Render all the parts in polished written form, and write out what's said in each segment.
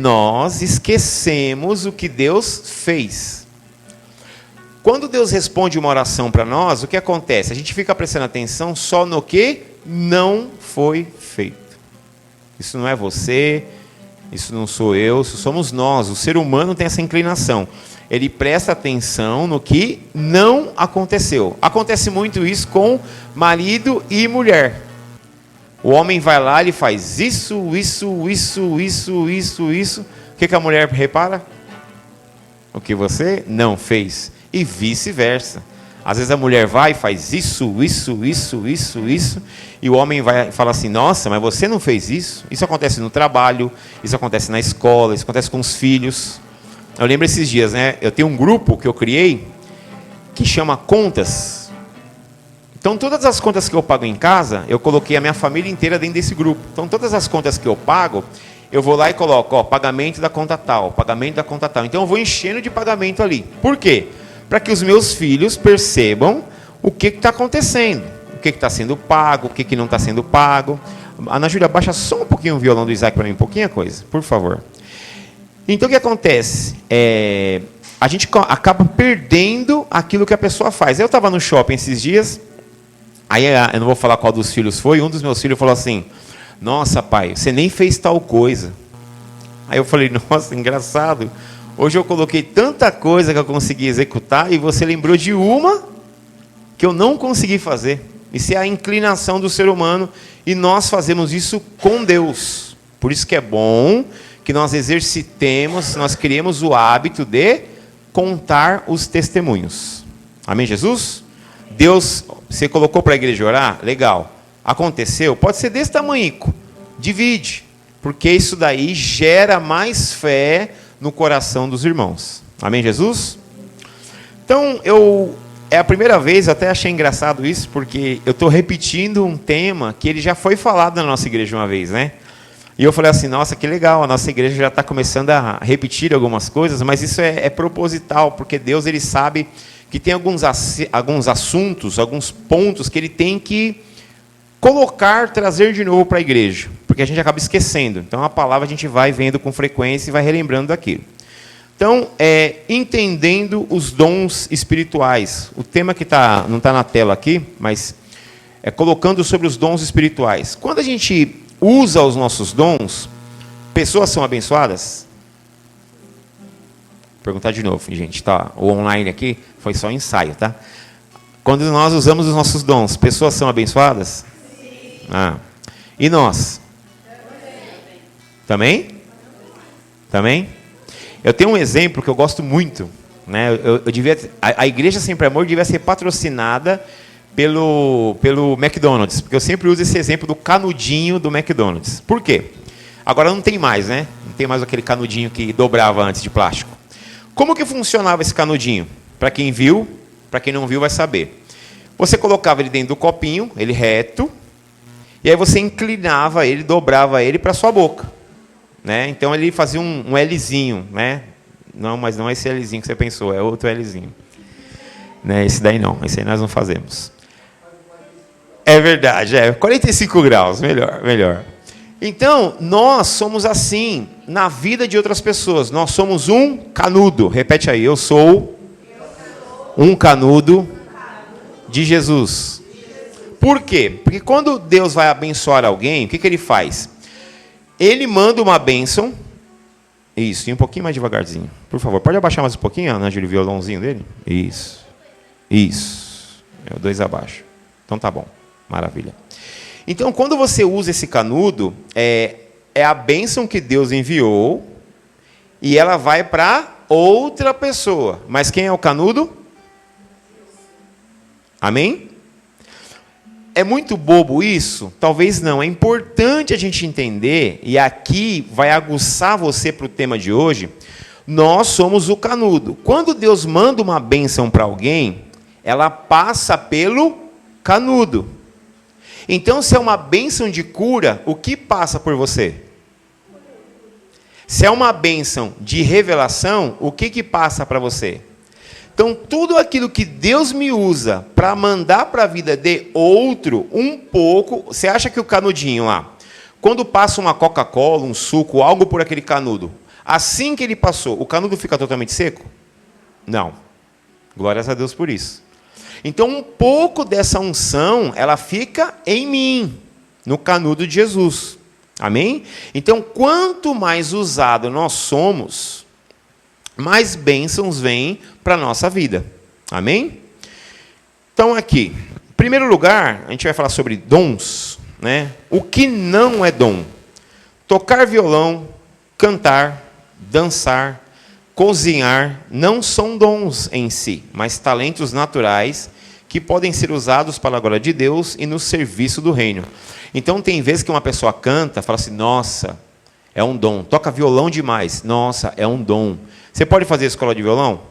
nós esquecemos o que Deus fez. Quando Deus responde uma oração para nós, o que acontece? A gente fica prestando atenção só no que não foi feito. Isso não é você, isso não sou eu, isso somos nós. O ser humano tem essa inclinação. Ele presta atenção no que não aconteceu. Acontece muito isso com marido e mulher. O homem vai lá, ele faz isso. O que a mulher repara? O que você não fez. E vice-versa. Às vezes a mulher vai e faz isso. E o homem vai e fala assim, nossa, mas você não fez isso? Isso acontece no trabalho, isso acontece na escola, isso acontece com os filhos. Eu lembro esses dias, né? Eu tenho um grupo que eu criei que chama Contas. Então, todas as contas que eu pago em casa, eu coloquei a minha família inteira dentro desse grupo. Então, todas as contas que eu pago, eu vou lá e coloco, ó, pagamento da conta tal, pagamento da conta tal. Então, eu vou enchendo de pagamento ali. Por quê? Para que os meus filhos percebam o que está acontecendo. O que está sendo pago, o que não está sendo pago. Ana Júlia, baixa só um pouquinho o violão do Isaac para mim, pouquinha coisa, por favor. Então, o que acontece? A gente acaba perdendo aquilo que a pessoa faz. Eu estava no shopping esses dias, aí eu não vou falar qual dos filhos foi, um dos meus filhos falou assim, nossa, pai, você nem fez tal coisa. Aí eu falei, nossa, engraçado, hoje eu coloquei tanta coisa que eu consegui executar e você lembrou de uma que eu não consegui fazer. Isso é a inclinação do ser humano e nós fazemos isso com Deus. Por isso que é bom que nós exercitemos, nós criemos o hábito de contar os testemunhos. Amém, Jesus? Deus, você colocou para a igreja orar? Legal. Aconteceu? Pode ser desse tamanhico. Divide. Porque isso daí gera mais fé no coração dos irmãos. Amém, Jesus? Então, é a primeira vez, eu até achei engraçado isso, porque eu estou repetindo um tema que ele já foi falado na nossa igreja uma vez, né? E eu falei assim, nossa, que legal, a nossa igreja já está começando a repetir algumas coisas, mas isso é proposital, porque Deus ele sabe que tem alguns assuntos, alguns pontos que ele tem que colocar, trazer de novo para a igreja, porque a gente acaba esquecendo. Então, a palavra a gente vai vendo com frequência e vai relembrando daquilo. Então, entendendo os dons espirituais. O tema que não está na tela aqui, mas é colocando sobre os dons espirituais. Quando a gente usa os nossos dons, pessoas são abençoadas? Vou perguntar de novo, gente, tá? O online aqui foi só ensaio, tá? Quando nós usamos os nossos dons, pessoas são abençoadas? Sim. E nós? Também? Também? Eu tenho um exemplo que eu gosto muito, né? A Igreja Sempre Amor devia ser patrocinada pelo McDonald's, porque eu sempre uso esse exemplo do canudinho do McDonald's. Por quê? Agora não tem mais, né? Não tem mais aquele canudinho que dobrava antes de plástico. Como que funcionava esse canudinho? Para quem viu, para quem não viu vai saber. Você colocava ele dentro do copinho, ele reto, e aí você inclinava ele, dobrava ele para sua boca, né? Então ele fazia um Lzinho, né? Não, mas não é esse Lzinho que você pensou, é outro Lzinho. Né? Esse daí não, esse aí nós não fazemos. É verdade, 45 graus, melhor. Então, nós somos assim na vida de outras pessoas. Nós somos um canudo. Repete aí, eu sou um canudo de Jesus. Por quê? Porque quando Deus vai abençoar alguém, o que ele faz? Ele manda uma bênção. Isso, e um pouquinho mais devagarzinho. Por favor, pode abaixar mais um pouquinho, Ana Júlia, o violãozinho dele? Isso. É o 2 abaixo. Então tá bom. Maravilha. Então, quando você usa esse canudo, é a bênção que Deus enviou e ela vai para outra pessoa. Mas quem é o canudo? Amém? É muito bobo isso? Talvez não. É importante a gente entender, e aqui vai aguçar você para o tema de hoje, nós somos o canudo. Quando Deus manda uma bênção para alguém, ela passa pelo canudo. Então, se é uma bênção de cura, o que passa por você? Se é uma bênção de revelação, o que passa para você? Então, tudo aquilo que Deus me usa para mandar para a vida de outro, um pouco... Você acha que o canudinho lá, quando passa uma Coca-Cola, um suco, algo por aquele canudo, Assim que ele passou, o canudo fica totalmente seco? Não. Glórias a Deus por isso. Então, um pouco dessa unção, ela fica em mim, no canudo de Jesus. Amém? Então, quanto mais usado nós somos, mais bênçãos vêm para a nossa vida. Amém? Então, aqui, em primeiro lugar, a gente vai falar sobre dons, né? O que não é dom? Tocar violão, cantar, dançar, cozinhar, não são dons em si, mas talentos naturais que podem ser usados para a glória de Deus e no serviço do reino. Então, tem vezes que uma pessoa canta, fala assim, nossa, é um dom. Toca violão demais, nossa, é um dom. Você pode fazer escola de violão?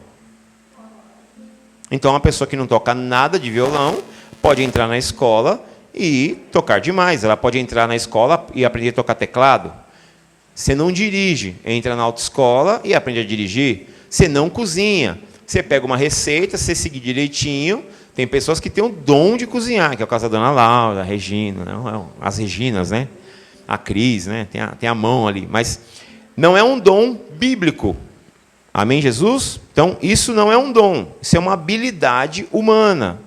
Então, uma pessoa que não toca nada de violão pode entrar na escola e tocar demais. Ela pode entrar na escola e aprender a tocar teclado. Você não dirige, entra na autoescola e aprende a dirigir. Você não cozinha. Você pega uma receita, você seguir direitinho. Tem pessoas que têm o dom de cozinhar, que é o caso da Dona Laura, a Regina, as Reginas, né? A Cris, né? Tem a mão ali. Mas não é um dom bíblico. Amém, Jesus? Então, isso não é um dom. Isso é uma habilidade humana.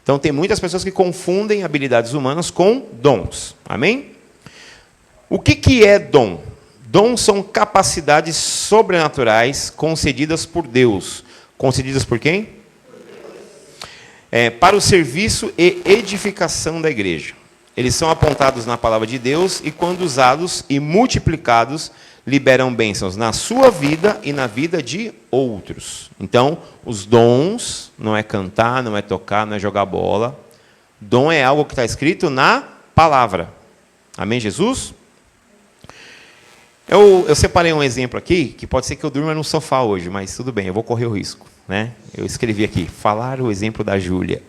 Então, tem muitas pessoas que confundem habilidades humanas com dons. Amém? O que é dom? Dons são capacidades sobrenaturais concedidas por Deus. Concedidas por quem? Para o serviço e edificação da igreja. Eles são apontados na palavra de Deus e, quando usados e multiplicados, liberam bênçãos na sua vida e na vida de outros. Então, os dons não é cantar, não é tocar, não é jogar bola. Dom é algo que está escrito na palavra. Amém, Jesus? Eu separei um exemplo aqui, que pode ser que eu durma no sofá hoje, mas tudo bem, eu vou correr o risco, né? Eu escrevi aqui, falar o exemplo da Júlia.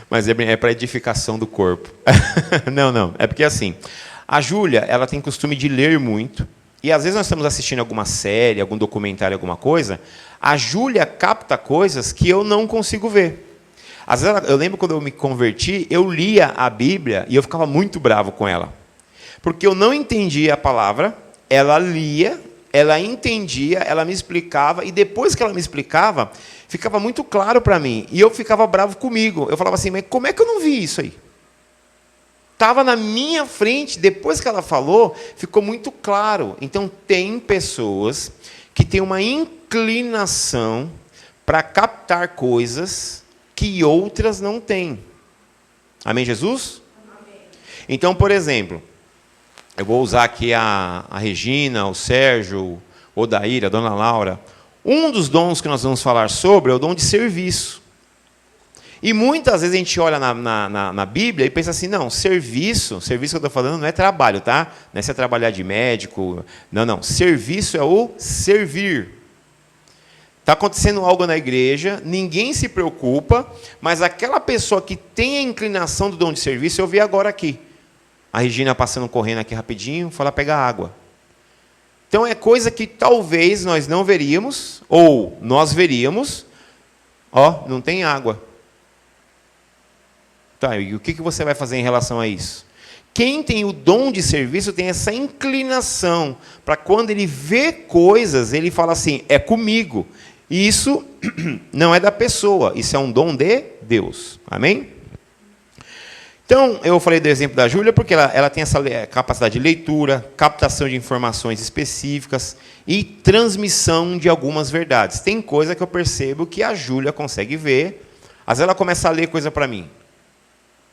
Mas é para edificação do corpo. Não, é porque assim, a Júlia, ela tem costume de ler muito, e às vezes nós estamos assistindo alguma série, algum documentário, alguma coisa, a Júlia capta coisas que eu não consigo ver. Às vezes, eu lembro quando eu me converti, eu lia a Bíblia e eu ficava muito bravo com ela. Porque eu não entendia a palavra, ela lia, ela entendia, ela me explicava, e depois que ela me explicava, ficava muito claro para mim. E eu ficava bravo comigo. Eu falava assim, mas como é que eu não vi isso aí? Estava na minha frente, depois que ela falou, ficou muito claro. Então, tem pessoas que têm uma inclinação para captar coisas que outras não têm. Amém, Jesus? Amém. Então, por exemplo, eu vou usar aqui a Regina, o Sérgio, o Odair, a Dona Laura. Um dos dons que nós vamos falar sobre é o dom de serviço. E muitas vezes a gente olha na Bíblia e pensa assim, não, serviço que eu estou falando não é trabalho, tá? Não é você trabalhar de médico, não. Serviço é o servir. Está acontecendo algo na igreja, ninguém se preocupa, mas aquela pessoa que tem a inclinação do dom de serviço, eu vi agora aqui. A Regina passando, correndo aqui rapidinho, foi lá pegar água. Então é coisa que talvez nós não veríamos, ou nós veríamos, não tem água. Tá, e o que você vai fazer em relação a isso? Quem tem o dom de serviço tem essa inclinação, para quando ele vê coisas, ele fala assim, é comigo. E isso não é da pessoa, isso é um dom de Deus. Amém? Então, eu falei do exemplo da Júlia, porque ela tem essa capacidade de leitura, captação de informações específicas e transmissão de algumas verdades. Tem coisa que eu percebo que a Júlia consegue ver, às vezes ela começa a ler coisa para mim.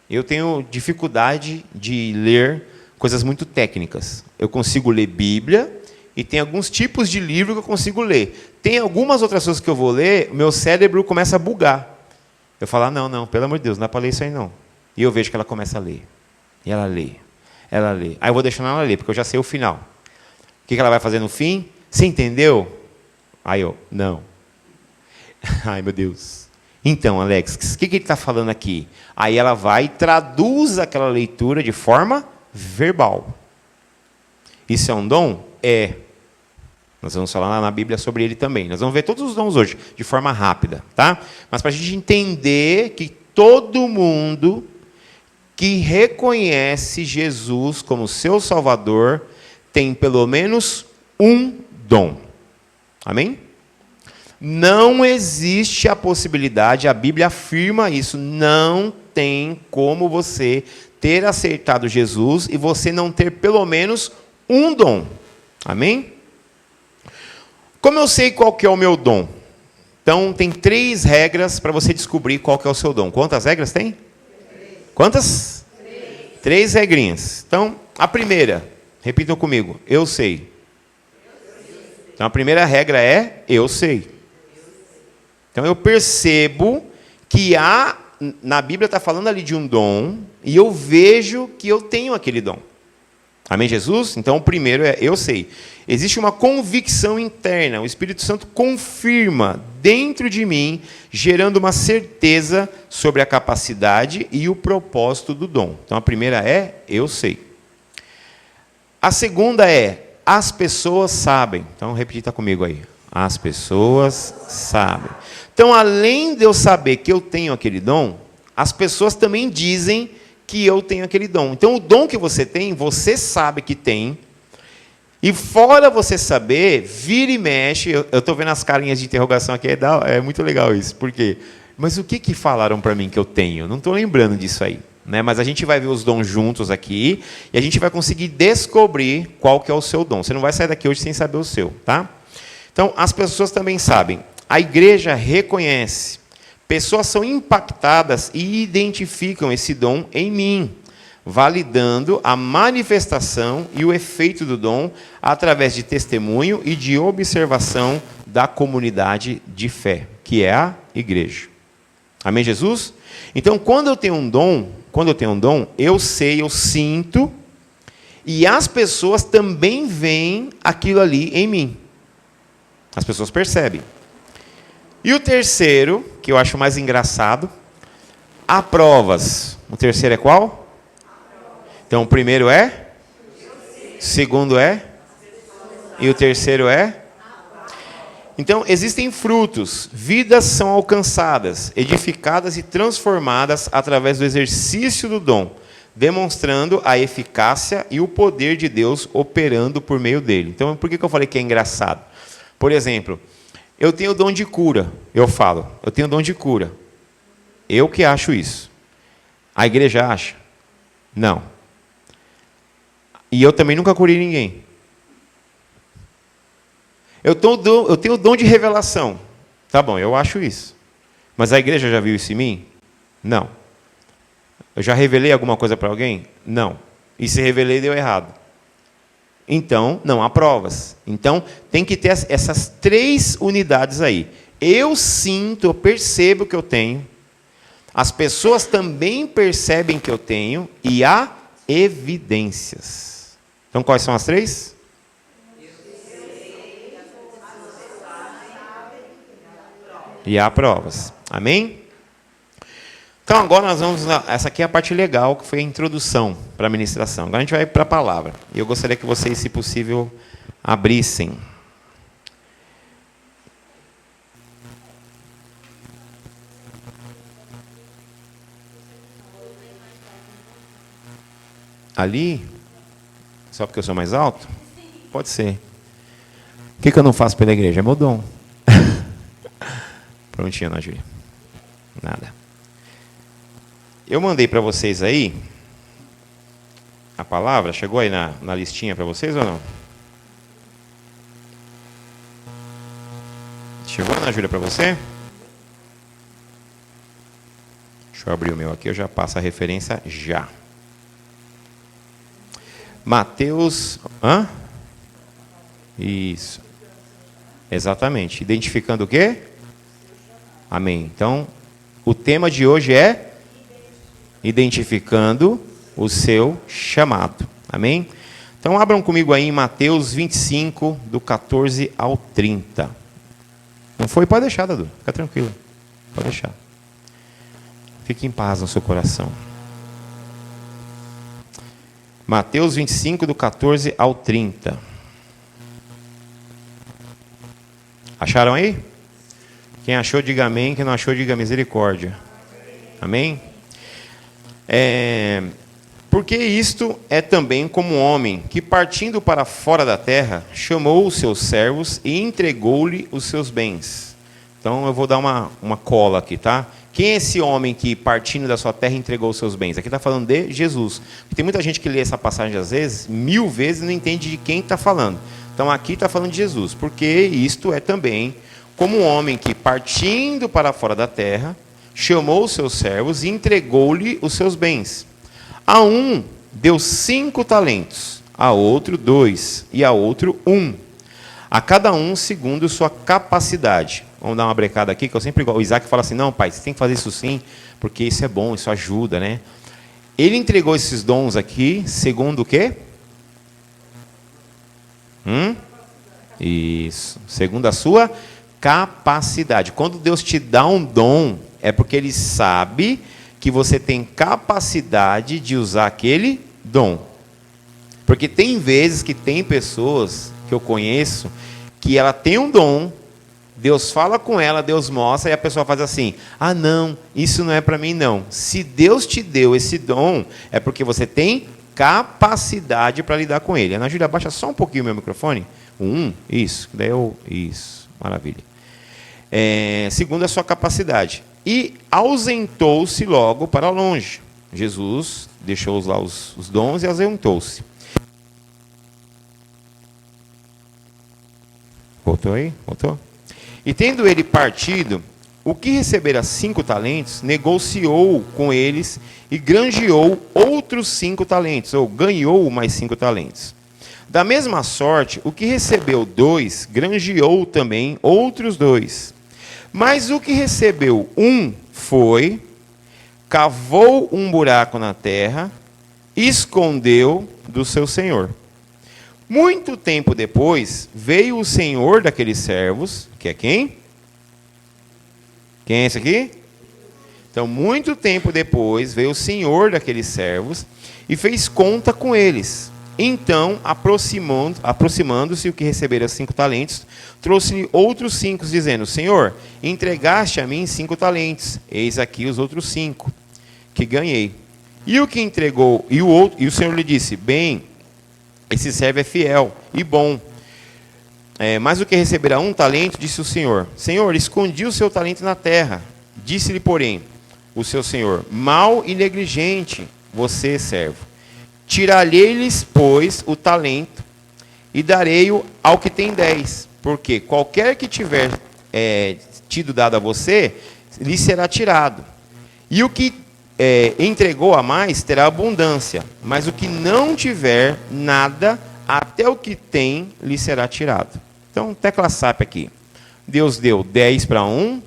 Eu tenho dificuldade de ler coisas muito técnicas. Eu consigo ler Bíblia e tem alguns tipos de livro que eu consigo ler. Tem algumas outras coisas que eu vou ler, o meu cérebro começa a bugar. Eu falo, não, pelo amor de Deus, não dá para ler isso aí não. E eu vejo que ela começa a ler. E ela lê. Aí eu vou deixando ela ler, porque eu já sei o final. O que ela vai fazer no fim? Você entendeu? Aí eu, não. Ai, meu Deus. Então, Alex, o que ele está falando aqui? Aí ela vai e traduz aquela leitura de forma verbal. Isso é um dom? É. Nós vamos falar na Bíblia sobre ele também. Nós vamos ver todos os dons hoje, de forma rápida. Tá? Mas para a gente entender que todo mundo que reconhece Jesus como seu Salvador tem pelo menos um dom. Amém? Não existe a possibilidade, a Bíblia afirma isso, não tem como você ter aceitado Jesus e você não ter pelo menos um dom. Amém? Como eu sei qual que é o meu dom? Então, tem 3 regras para você descobrir qual que é o seu dom. Quantas regras tem? 3. Quantas? 3 regrinhas. Então, a primeira, repitam comigo, eu sei. Então, a primeira regra é, eu sei. Então, eu percebo que na Bíblia está falando ali de um dom, e eu vejo que eu tenho aquele dom. Amém, Jesus? Então, o primeiro é, eu sei. Existe uma convicção interna, o Espírito Santo confirma dentro de mim, gerando uma certeza sobre a capacidade e o propósito do dom. Então, a primeira é, eu sei. A segunda é, as pessoas sabem. Então, repita comigo aí. As pessoas sabem. Então, além de eu saber que eu tenho aquele dom, as pessoas também dizem que eu tenho aquele dom. Então, o dom que você tem, você sabe que tem. E fora você saber, vira e mexe. Eu estou vendo as carinhas de interrogação aqui, é muito legal isso. Por quê? Mas o que falaram para mim que eu tenho? Não estou lembrando disso aí. Né? Mas a gente vai ver os dons juntos aqui e a gente vai conseguir descobrir qual que é o seu dom. Você não vai sair daqui hoje sem saber o seu, tá? Então, as pessoas também sabem. A igreja reconhece. Pessoas são impactadas e identificam esse dom em mim, validando a manifestação e o efeito do dom através de testemunho e de observação da comunidade de fé, que é a igreja. Amém, Jesus? Então, quando eu tenho um dom, eu sei, eu sinto, e as pessoas também veem aquilo ali em mim. As pessoas percebem. E o terceiro, que eu acho mais engraçado, há provas. O terceiro é qual? Então, o primeiro é? O segundo é? E o terceiro é? Então, existem frutos, vidas são alcançadas, edificadas e transformadas através do exercício do dom, demonstrando a eficácia e o poder de Deus operando por meio dele. Então, por que eu falei que é engraçado? Por exemplo, eu tenho o dom de cura, eu tenho o dom de cura. Eu que acho isso. A igreja acha? Não. E eu também nunca curei ninguém. Eu tenho o dom de revelação. Tá bom, eu acho isso. Mas a igreja já viu isso em mim? Não. Eu já revelei alguma coisa para alguém? Não. E se revelei, deu errado. Então, não há provas. Então, tem que ter essas 3 unidades aí. Eu sinto, eu percebo que eu tenho. As pessoas também percebem que eu tenho. E há evidências. Então, quais são as 3? E há provas. Amém? Então, agora nós vamos... Essa aqui é a parte legal, que foi a introdução para a ministração. Agora a gente vai para a palavra. E eu gostaria que vocês, se possível, abrissem. Ali? Só porque eu sou mais alto? Pode ser. O que eu não faço pela igreja? É meu dom. Prontinho, Ana Júlia. Nada. Eu mandei para vocês aí a palavra. Chegou aí na listinha para vocês ou não? Chegou, Ana Júlia, para você? Deixa eu abrir o meu aqui, eu já passo a referência já. Mateus... Hã? Isso. Exatamente. Identificando o quê? Amém. Então, o tema de hoje é identificando o seu chamado. Amém? Então, abram comigo aí em Mateus 25, do 14 ao 30. Não foi? Pode deixar, Dadu. Fica tranquilo. Pode deixar. Fique em paz no seu coração. Mateus 25, do 14 ao 30. Acharam aí? Quem achou, diga amém. Quem não achou, diga misericórdia. Amém? Porque isto é também como um homem que, partindo para fora da terra, chamou os seus servos e entregou-lhe os seus bens. Então eu vou dar uma cola aqui, tá? Quem é esse homem que, partindo da sua terra, entregou os seus bens? Aqui está falando de Jesus. Porque tem muita gente que lê essa passagem, às vezes, 1000 vezes e não entende de quem está falando. Então aqui está falando de Jesus. Porque isto é também como um homem que, partindo para fora da terra, chamou os seus servos e entregou-lhe os seus bens. A um deu 5 talentos, a outro 2, e a outro 1. A cada um segundo sua capacidade. Vamos dar uma brecada aqui, que eu sempre igual. O Isaac fala assim, não, pai, você tem que fazer isso sim, porque isso é bom, isso ajuda, né? Ele entregou esses dons aqui, segundo o quê? Isso, segundo a sua capacidade. Quando Deus te dá um dom, é porque Ele sabe que você tem capacidade de usar aquele dom. Porque tem vezes que tem pessoas que eu conheço que ela tem um dom, Deus fala com ela, Deus mostra, e a pessoa faz assim, ah não, isso não é para mim não. Se Deus te deu esse dom, é porque você tem capacidade para lidar com ele. Ana Júlia, abaixa só um pouquinho o meu microfone. Isso, daí isso, maravilha. Segundo a sua capacidade. E ausentou-se logo para longe. Jesus deixou lá os dons e ausentou-se. Voltou aí? Voltou? E tendo ele partido, o que recebera 5 talentos, negociou com eles e granjeou outros 5 talentos, ou ganhou mais 5 talentos. Da mesma sorte, o que recebeu 2, granjeou também outros 2. Mas o que recebeu 1 foi, cavou um buraco na terra, escondeu do seu senhor. Muito tempo depois, veio o senhor daqueles servos, que é quem? Quem é esse aqui? Então, muito tempo depois, veio o senhor daqueles servos e fez conta com eles. Então, aproximando-se o que recebera 5 talentos, trouxe-lhe outros 5, dizendo, Senhor, entregaste a mim 5 talentos, eis aqui os outros 5, que ganhei. E o que entregou, e o Senhor lhe disse, bem, esse servo é fiel e bom. Mas o que receberá 1 talento, disse o Senhor, Senhor, escondi o seu talento na terra. Disse-lhe, porém, o seu Senhor, mau e negligente, você, servo. Tirarei-lhes, pois, o talento, e darei-o ao que tem 10. Porque qualquer que tiver tido dado a você, lhe será tirado. E o que entregou a mais, terá abundância. Mas o que não tiver nada, até o que tem, lhe será tirado. Então, tecla SAP aqui. Deus deu 10 para um.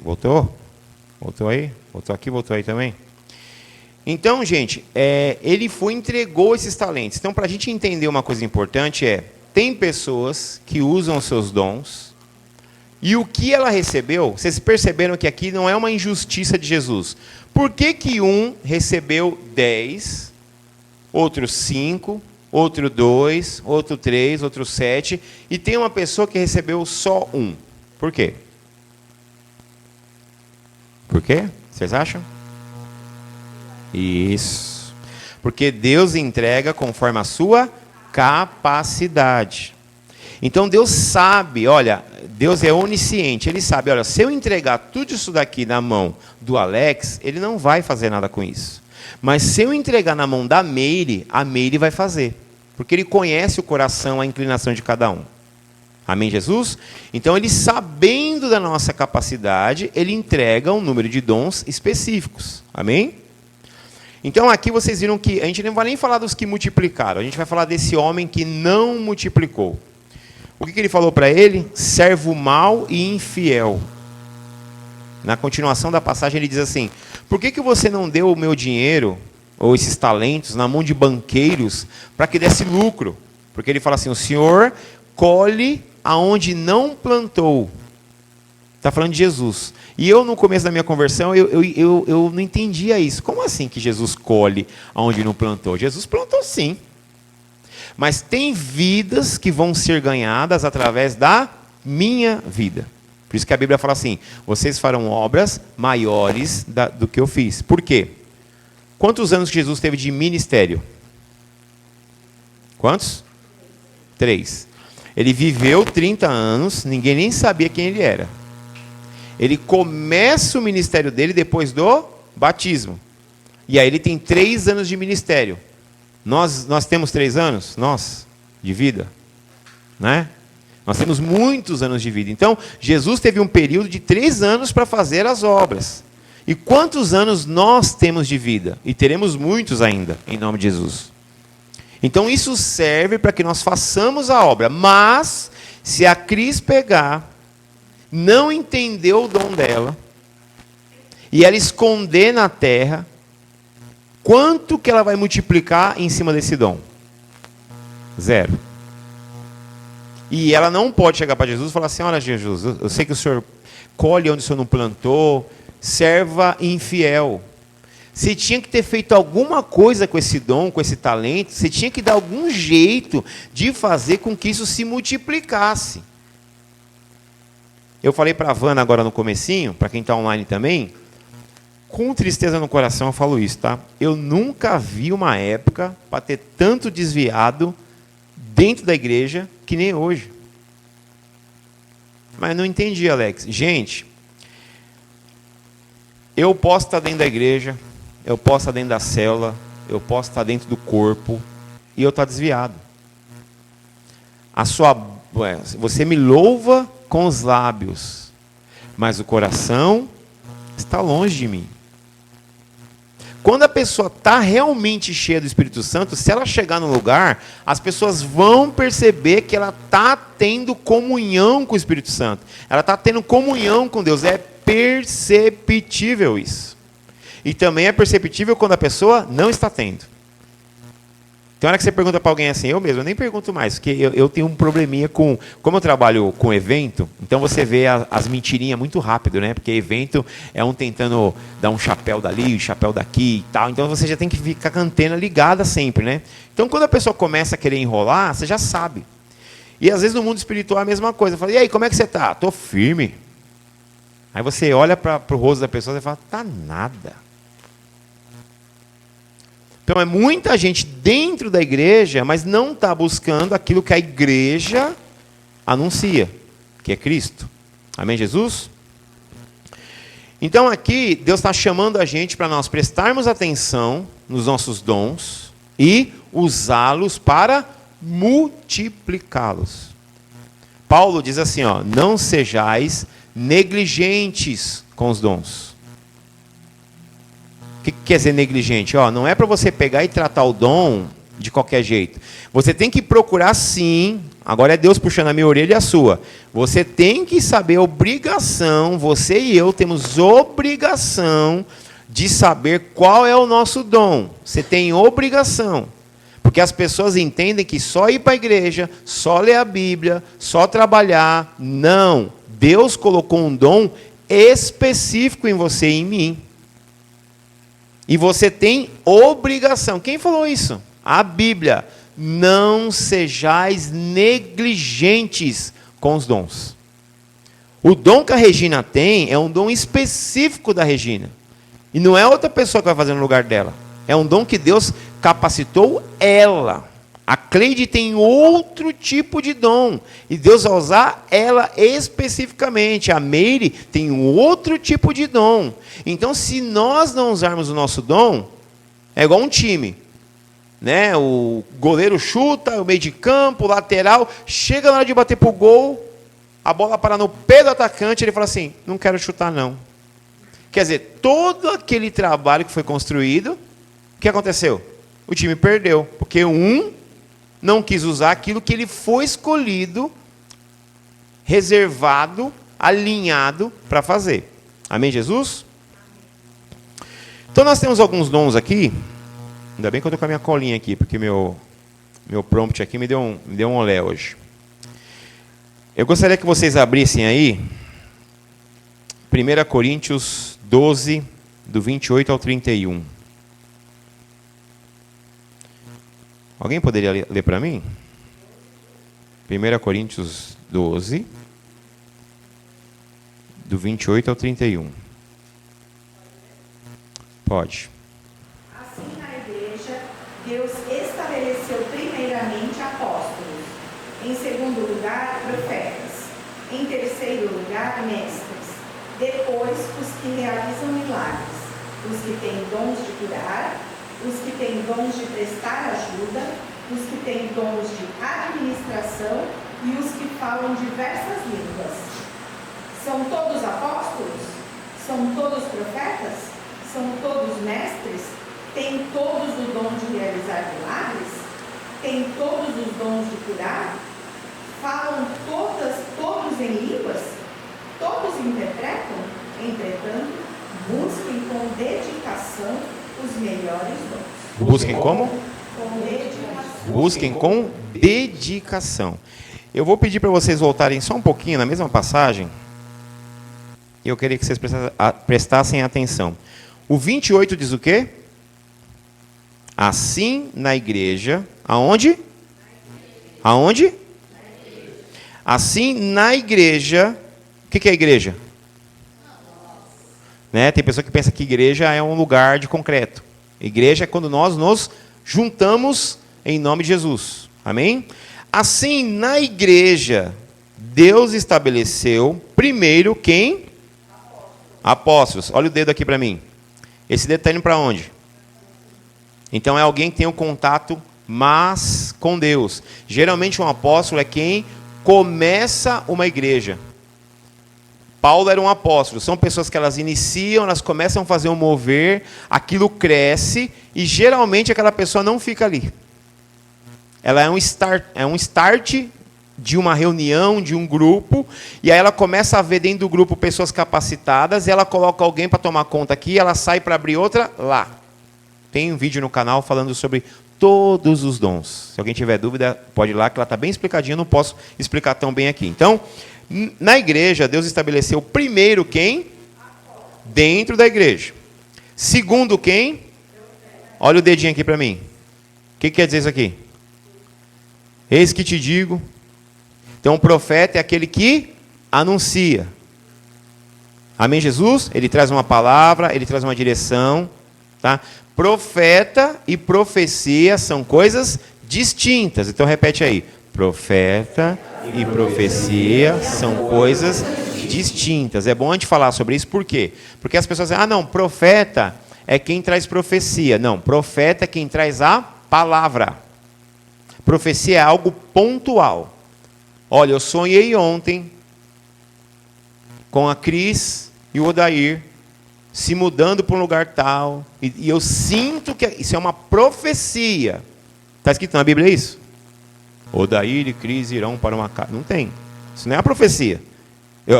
Voltou? Voltou aí? Voltou aqui, voltou aí também? Então, gente, ele entregou esses talentos. Então, para a gente entender uma coisa importante tem pessoas que usam os seus dons, e o que ela recebeu, vocês perceberam que aqui não é uma injustiça de Jesus. Por que um recebeu 10, outro 5, outro 2, outro 3, outro 7, e tem uma pessoa que recebeu só 1? Por quê? Por quê? Vocês acham? Isso. Porque Deus entrega conforme a sua capacidade. Então Deus sabe, olha, Deus é onisciente, Ele sabe, olha, se eu entregar tudo isso daqui na mão do Alex, ele não vai fazer nada com isso. Mas se eu entregar na mão da Meire, a Meire vai fazer. Porque Ele conhece o coração, a inclinação de cada um. Amém, Jesus? Então, Ele, sabendo da nossa capacidade, Ele entrega um número de dons específicos. Amém? Então, aqui vocês viram que a gente não vai nem falar dos que multiplicaram. A gente vai falar desse homem que não multiplicou. O que ele falou para ele? Servo mau e infiel. Na continuação da passagem ele diz assim: por que você não deu o meu dinheiro, ou esses talentos, na mão de banqueiros, para que desse lucro? Porque ele fala assim: o Senhor colhe aonde não plantou. Está falando de Jesus. E eu, no começo da minha conversão, eu não entendia isso. Como assim que Jesus colhe aonde não plantou? Jesus plantou sim. Mas tem vidas que vão ser ganhadas através da minha vida. Por isso que a Bíblia fala assim: vocês farão obras maiores do que eu fiz. Por quê? Quantos anos Jesus teve de ministério? Quantos? 3. Ele viveu 30 anos, ninguém nem sabia quem ele era. Ele começa o ministério dele depois do batismo. E aí ele tem 3 anos de ministério. Nós temos 3 anos? Nós, de vida. Né? Nós temos muitos anos de vida. Então, Jesus teve um período de 3 anos para fazer as obras. E quantos anos nós temos de vida? E teremos muitos ainda, em nome de Jesus. Então, isso serve para que nós façamos a obra. Mas, se a Cris pegar, não entender o dom dela, e ela esconder na terra, quanto que ela vai multiplicar em cima desse dom? 0. E ela não pode chegar para Jesus e falar assim: olha, Jesus, eu sei que o Senhor colhe onde o Senhor não plantou, serva infiel. Você tinha que ter feito alguma coisa com esse dom, com esse talento, você tinha que dar algum jeito de fazer com que isso se multiplicasse. Eu falei para a Vana agora no comecinho, para quem está online também, com tristeza no coração eu falo isso, tá? Eu nunca vi uma época para ter tanto desviado dentro da igreja que nem hoje. Mas não entendi, Alex. Gente, eu posso estar dentro da igreja, eu posso estar dentro da célula, eu posso estar dentro do corpo e eu estou desviado. Você me louva com os lábios, mas o coração está longe de mim. Quando a pessoa está realmente cheia do Espírito Santo, se ela chegar no lugar, as pessoas vão perceber que ela está tendo comunhão com o Espírito Santo. Ela está tendo comunhão com Deus. É perceptível isso. E também é perceptível quando a pessoa não está tendo. Tem hora que você pergunta para alguém assim, eu mesmo, eu nem pergunto mais, porque eu tenho um probleminha com... Como eu trabalho com evento, então você vê as mentirinhas muito rápido, né? Porque evento é um tentando dar um chapéu dali, um chapéu daqui e tal. Então você já tem que ficar com a antena ligada sempre, né? Então quando a pessoa começa a querer enrolar, você já sabe. E às vezes no mundo espiritual é a mesma coisa. Eu falo, e aí, como é que você está? Estou firme. Aí você olha para o rosto da pessoa e fala, tá nada. Então é muita gente dentro da igreja, mas não está buscando aquilo que a igreja anuncia, que é Cristo. Amém, Jesus? Então aqui, Deus está chamando a gente para nós prestarmos atenção nos nossos dons e usá-los para multiplicá-los. Paulo diz assim, ó, não sejais negligentes com os dons. O que quer dizer negligente? Não é para você pegar e tratar o dom de qualquer jeito. Você tem que procurar sim, agora é Deus puxando a minha orelha e a sua. Você tem que saber a obrigação, você e eu temos obrigação de saber qual é o nosso dom. Você tem obrigação. Porque as pessoas entendem que só ir para a igreja, só ler a Bíblia, só trabalhar. Não. Deus colocou um dom específico em você e em mim. E você tem obrigação. Quem falou isso? A Bíblia. Não sejais negligentes com os dons. O dom que a Regina tem é um dom específico da Regina. E não é outra pessoa que vai fazer no lugar dela. É um dom que Deus capacitou ela. A Cleide tem outro tipo de dom. E Deus vai usar ela especificamente. A Meire tem um outro tipo de dom. Então, se nós não usarmos o nosso dom, é igual um time. Né? O goleiro chuta, o meio de campo, o lateral, chega na hora de bater para o gol, a bola para no pé do atacante, ele fala assim, não quero chutar não. Quer dizer, todo aquele trabalho que foi construído, o que aconteceu? O time perdeu, porque um não quis usar aquilo que ele foi escolhido reservado, alinhado para fazer. Amém, Jesus? Então nós temos alguns dons aqui. Ainda bem que eu estou com a minha colinha aqui, porque meu prompt aqui me deu um olé hoje. Eu gostaria que vocês abrissem aí 1 Coríntios 12, do 28 ao 31. Alguém poderia ler para mim? 1 Coríntios 12, do 28 ao 31. Pode. Assim, na igreja, Deus estabeleceu primeiramente apóstolos, em segundo lugar, profetas, em terceiro lugar, mestres, depois os que realizam milagres, os que têm dons de curar, os que têm dons de prestar ajuda, os que têm dons de administração e os que falam diversas línguas. São todos apóstolos? São todos profetas? São todos mestres? Têm todos o dom de realizar milagres? Têm todos os dons de curar? Falam todos em línguas? Todos interpretam? Entretanto, busquem com dedicação os melhores dons. Busquem como? Com dedicação. Busquem com dedicação. Eu vou pedir para vocês voltarem só um pouquinho na mesma passagem. Eu queria que vocês prestassem atenção. O 28 diz o quê? Assim na igreja. Aonde? Aonde? Assim na igreja. O que é a igreja? Né? Tem pessoa que pensa que igreja é um lugar de concreto. Igreja é quando nós nos juntamos em nome de Jesus. Amém? Assim, na igreja, Deus estabeleceu primeiro quem? Apóstolos. Olha o dedo aqui para mim. Esse dedo está indo para onde? Então é alguém que tem um contato mais com Deus. Geralmente um apóstolo é quem começa uma igreja. Paulo era um apóstolo. São pessoas que elas iniciam, elas começam a fazer um mover, aquilo cresce e geralmente aquela pessoa não fica ali. Ela é um start de uma reunião, de um grupo, e aí ela começa a ver dentro do grupo pessoas capacitadas, e ela coloca alguém para tomar conta aqui, ela sai para abrir outra lá. Tem um vídeo no canal falando sobre todos os dons. Se alguém tiver dúvida, pode ir lá, que ela está bem explicadinha, eu não posso explicar tão bem aqui. Então, na igreja, Deus estabeleceu primeiro quem? Dentro da igreja. Segundo quem? Olha o dedinho aqui para mim. O que quer dizer isso aqui? Eis que te digo. Então, o profeta é aquele que anuncia. Amém, Jesus? Ele traz uma palavra, ele traz uma direção. Tá? Profeta e profecia são coisas distintas. Então, repete aí. Profeta e profecia são coisas distintas. É bom a gente falar sobre isso, por quê? Porque as pessoas dizem, não, profeta é quem traz profecia. Não, profeta é quem traz a palavra. Profecia é algo pontual. Olha, eu sonhei ontem com a Cris e o Odair se mudando para um lugar tal, e eu sinto que isso é uma profecia. Está escrito na Bíblia isso? Odair e Cris irão para uma casa. Não tem. Isso não é a profecia.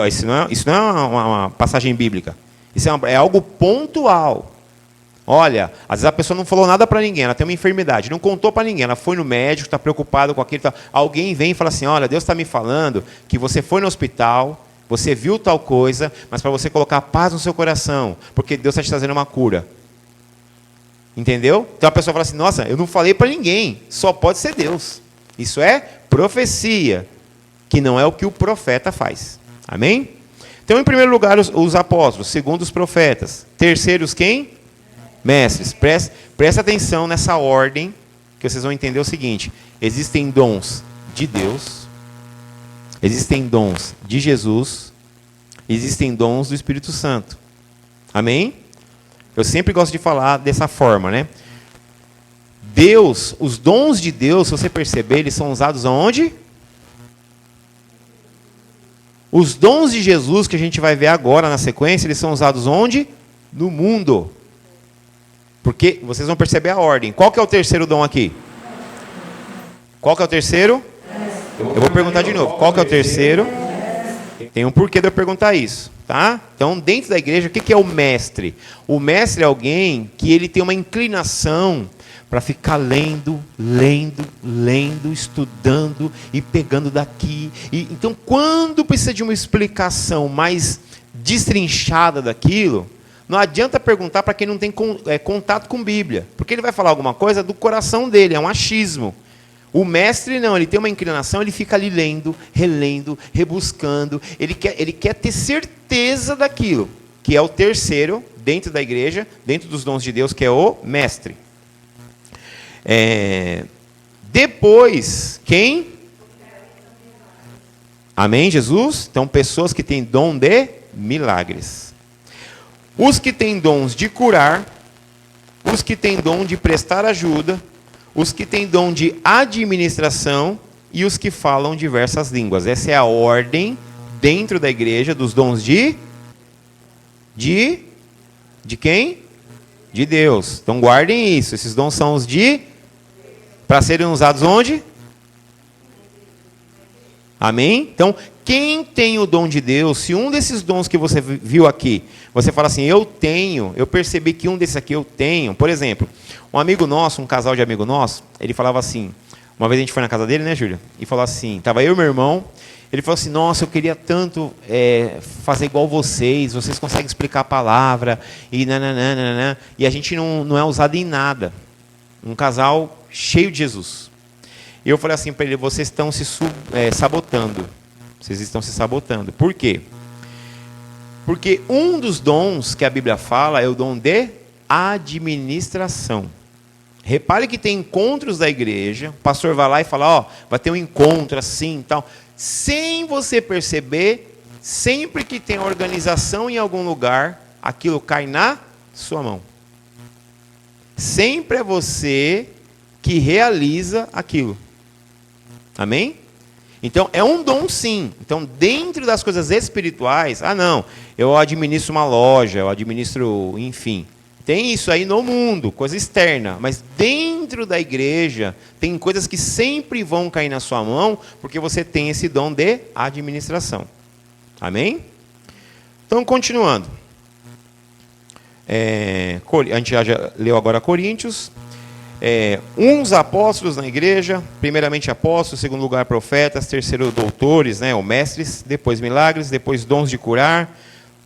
Isso não é uma passagem bíblica. Isso é algo pontual. Olha, às vezes a pessoa não falou nada para ninguém, ela tem uma enfermidade, não contou para ninguém, ela foi no médico, está preocupada com aquilo. Alguém vem e fala assim, olha, Deus está me falando que você foi no hospital, você viu tal coisa, mas para você colocar paz no seu coração, porque Deus está te trazendo uma cura. Entendeu? Então a pessoa fala assim, nossa, eu não falei para ninguém, só pode ser Deus. Isso é profecia, que não é o que o profeta faz. Amém? Então, em primeiro lugar, os apóstolos, segundo os profetas. Terceiros, quem? Mestres. Presta atenção nessa ordem, que vocês vão entender o seguinte. Existem dons de Deus, existem dons de Jesus, existem dons do Espírito Santo. Amém? Eu sempre gosto de falar dessa forma, né? Deus, os dons de Deus, se você perceber, eles são usados aonde? Os dons de Jesus, que a gente vai ver agora na sequência, eles são usados onde? No mundo. Porque vocês vão perceber a ordem. Qual que é o terceiro dom aqui? Qual que é o terceiro? Eu vou perguntar de novo. Qual que é o terceiro? Tem um porquê de eu perguntar isso, tá? Então, dentro da igreja, o que é o mestre? O mestre é alguém que ele tem uma inclinação para ficar lendo, estudando e pegando daqui. Então, quando precisa de uma explicação mais destrinchada daquilo, não adianta perguntar para quem não tem contato com Bíblia, porque ele vai falar alguma coisa do coração dele, é um achismo. O mestre não, ele tem uma inclinação, ele fica ali lendo, relendo, rebuscando, ele quer ter certeza daquilo, que é o terceiro dentro da igreja, dentro dos dons de Deus, que é o mestre. Depois, quem? Amém, Jesus? Então, pessoas que têm dom de milagres. Os que têm dons de curar, os que têm dom de prestar ajuda, os que têm dom de administração e os que falam diversas línguas. Essa é a ordem dentro da igreja dos dons de quem? De Deus. Então guardem isso. Esses dons são os para serem usados onde? Amém? Então, quem tem o dom de Deus, se um desses dons que você viu aqui, você fala assim, eu percebi que um desses aqui eu tenho. Por exemplo, um amigo nosso, um casal de amigo nosso, ele falava assim, uma vez a gente foi na casa dele, né, Júlia? E falou assim, estava eu e meu irmão, ele falou assim, nossa, eu queria tanto fazer igual vocês conseguem explicar a palavra, e nananana, e a gente não é usado em nada. Um casal cheio de Jesus. E eu falei assim para ele, vocês estão se sabotando. Vocês estão se sabotando. Por quê? Porque um dos dons que a Bíblia fala é o dom de administração. Repare que tem encontros da igreja, o pastor vai lá e fala, vai ter um encontro assim e tal. Sem você perceber, sempre que tem organização em algum lugar, aquilo cai na sua mão. Sempre é você que realiza aquilo. Amém? Então, é um dom sim. Então, dentro das coisas espirituais, não, eu administro uma loja, eu administro, enfim. Tem isso aí no mundo, coisa externa. Mas dentro da igreja, tem coisas que sempre vão cair na sua mão, porque você tem esse dom de administração. Amém? Então, continuando. A gente já leu agora Coríntios. Uns apóstolos na igreja, primeiramente apóstolos, segundo lugar profetas, terceiro doutores, ou mestres, depois milagres, depois dons de curar,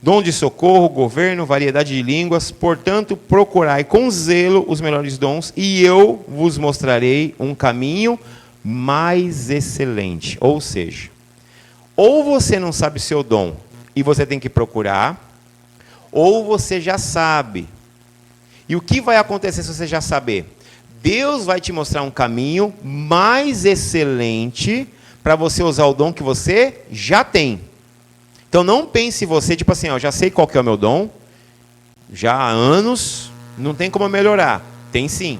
dom de socorro, governo, variedade de línguas. Portanto, procurai com zelo os melhores dons, e eu vos mostrarei um caminho mais excelente. Ou seja, ou você não sabe o seu dom e você tem que procurar, ou você já sabe. E o que vai acontecer se você já saber? Deus vai te mostrar um caminho mais excelente para você usar o dom que você já tem. Então não pense você, tipo assim, já sei qual que é o meu dom, já há anos, não tem como melhorar. Tem sim.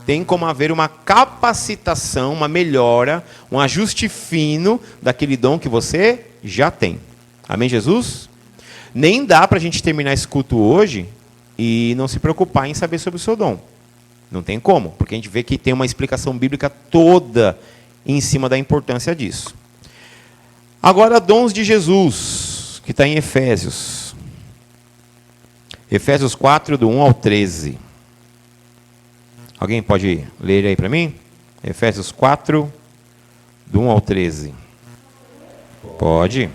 Tem como haver uma capacitação, uma melhora, um ajuste fino daquele dom que você já tem. Amém, Jesus? Nem dá para a gente terminar esse culto hoje e não se preocupar em saber sobre o seu dom. Não tem como, porque a gente vê que tem uma explicação bíblica toda em cima da importância disso. Agora, dons de Jesus, que está em Efésios. Efésios 4, do 1 ao 13. Alguém pode ler aí para mim? Efésios 4, do 1 ao 13. Pode.